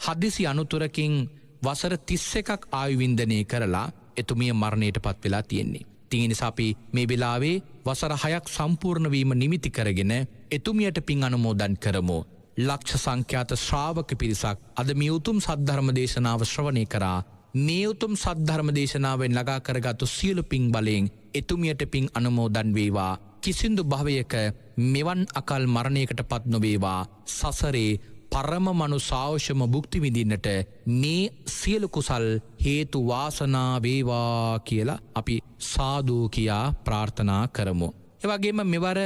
හදිසි අනුතුරකින් වසර 31ක් ආයු වින්දනය කරලා එතුමිය මරණයට පත් වෙලා තියෙන්නේ. ඒ නිසා අපි මේ වෙලාවේ වසර 6ක් සම්පූර්ණ වීම නිමිති කරගෙන එතුමියට පින් අනුමෝදන් කරමු. ලක්ෂ සංඛ්‍යාත ශ්‍රාවක පිරිසක් අද මේ උතුම් සද්ධර්ම දේශනාව ශ්‍රවණය කරා. මේ උතුම් සද්ධර්ම දේශනාවෙන් ළඟා කරගත්තු සියලු පින් බලයෙන් එතුමියට පින් අනුමෝදන් වේවා. කිසිදු භවයක මෙවන් අකල් මරණයකට පත් නොවේවා. සසරේ පරම මනුසාවශම භුක්ති විඳින්නට මේ සියලු කුසල් හේතු වාසනා වේවා කියලා අපි සාදු කියා ප්‍රාර්ථනා කරමු. ඒ වගේම මෙවර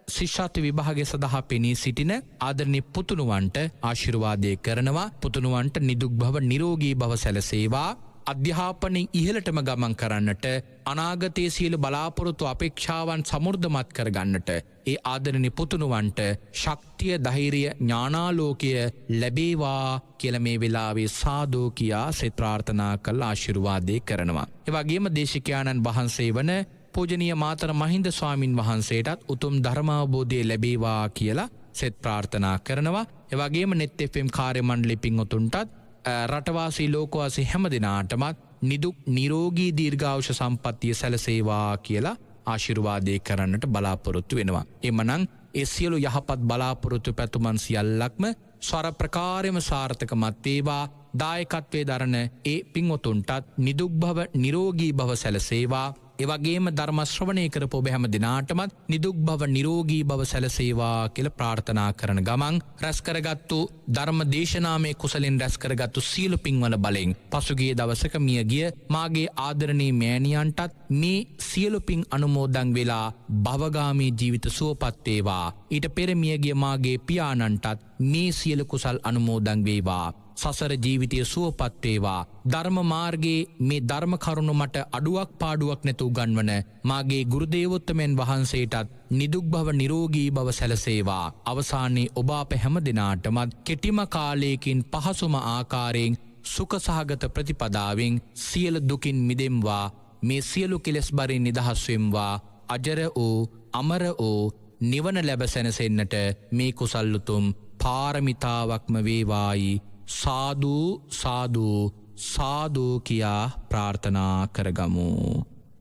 ශිෂ්‍යත්ව විභාගය සඳහා පෙනී සිටින ආදරණීය පුතුණුවන්ට ආශිර්වාදය කරනවා. පුතුණුවන්ට නිදුක් භව නිරෝගී භව සැලසේවා. අධ්‍යාපනයෙන් ඉහළටම ගමන් කරන්නට අනාගතයේ සියලු බලාපොරොත්තු අපේක්ෂාවන් සමෘද්ධමත් කරගන්නට ඒ ආදරණීය පුතුණුවන්ට ශක්තිය ධෛර්යය ඥානාලෝකය ලැබේවා කියලා මේ වෙලාවේ සාදු කියා සෙත් ප්‍රාර්ථනා කළ ආශිර්වාදේ කරනවා. ඒ වගේම දේශිකානන් වහන්සේ වන පූජනීය මාතර මහින්ද ස්වාමින් වහන්සේටත් උතුම් ධර්මාවබෝධය ලැබේවා කියලා සෙත් ප්‍රාර්ථනා කරනවා. ඒ වගේම net fm කාර්ය මණ්ඩලෙ පින්වතුන්ටත් රටවාසී ලෝකවාසී හැම දිනාටමත් නිදුක් නිරෝගී දීර්ඝායුෂ සම්පන්නිය සැලසේවා කියලා ආශිර්වාදේ කරන්නට බලාපොරොත්තු වෙනවා. එමනම් ඒ සියලු යහපත් බලාපොරොත්තු පැතුමන් සියල්ලක්ම ස්වර ප්‍රකාරයෙන්ම සාර්ථකමත් වේවා. දායකත්වයේ දරන ඒ පින්වතුන්ටත් නිදුක් භව නිරෝගී භව සැලසේවා. ඒ වගේම ධර්ම ශ්‍රවණය කරපු ඔබ හැම දිනාටමත් නිදුක් භව නිරෝගී භව සැලසේවා කියලා ප්‍රාර්ථනා කරන ගමන් රැස් කරගත්තු ධර්ම දේශනාමය කුසලෙන් රැස් කරගත්තු සීල පින්වල බලෙන් පසුගිය දවසක මිය ගිය මාගේ ආදරණීය මෑණියන්ටත් මේ සියලු පින් අනුමෝදන් වෙලා භවගාමී ජීවිත සුවපත් වේවා. ඊට පෙර මිය ගිය මාගේ පියාණන්ටත් මේ සියලු කුසල් අනුමෝදන් වේවා. සසර ජීවිතය සුවපත් වේවා. ධර්ම මාර්ගයේ මේ ධර්ම කරුණු මට අඩුවක් පාඩුවක් නැතු උගන්වන මාගේ ගුරු දේවෝත්තමයන් වහන්සේටත් නිදුක් භව නිරෝගී භව සැලසේවා. අවසානයේ ඔබ අප හැම දිනාටමත් කෙටිම කාලයකින් පහසුම ආකාරයෙන් සුඛ සහගත ප්‍රතිපදාවෙන් සියලු දුකින් මිදෙම්වා. මේ සියලු කෙලෙස් බරින් නිදහස් වෙම්වා. අජර වූ අමර වූ නිවන ලැබ සැනසෙන්නට මේ කුසල් උතුම් පාරමිතාවක්ම වේවායි සාදු සාදු සාදු කියා ප්‍රාර්ථනා කරගමු.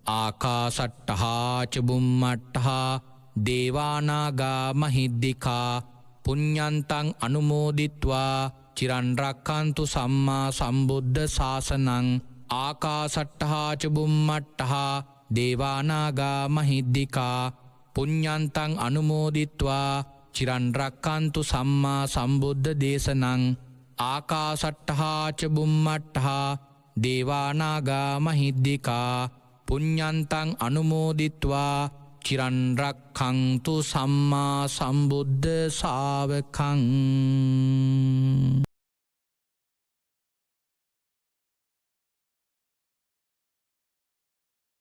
ආකාසට්ටහා ච බුම්මට්ටහා දේවානාගා මහිද්దికා පුඤ්ඤන්තං අනුමෝදිත්වා චිරන් රක්ඛන්තු සම්මා සම්බුද්ධ ශාසනං. ආකාසට්ටහා ච බුම්මට්ටහා දේවානාගා මහිද්దికා පුඤ්ඤන්තං අනුමෝදිත්වා චිරන් රක්ඛන්තු සම්මා සම්බුද්ධ දේශනං. ආකාසට්ටහා ච බුම්මට්ටහා දේවානාගා මහිද්దికා පුඤ්ඤන්තං අනුමෝදිත්වා චිරන් රක්ඛන්තු සම්මා සම්බුද්ධ ශාවකං.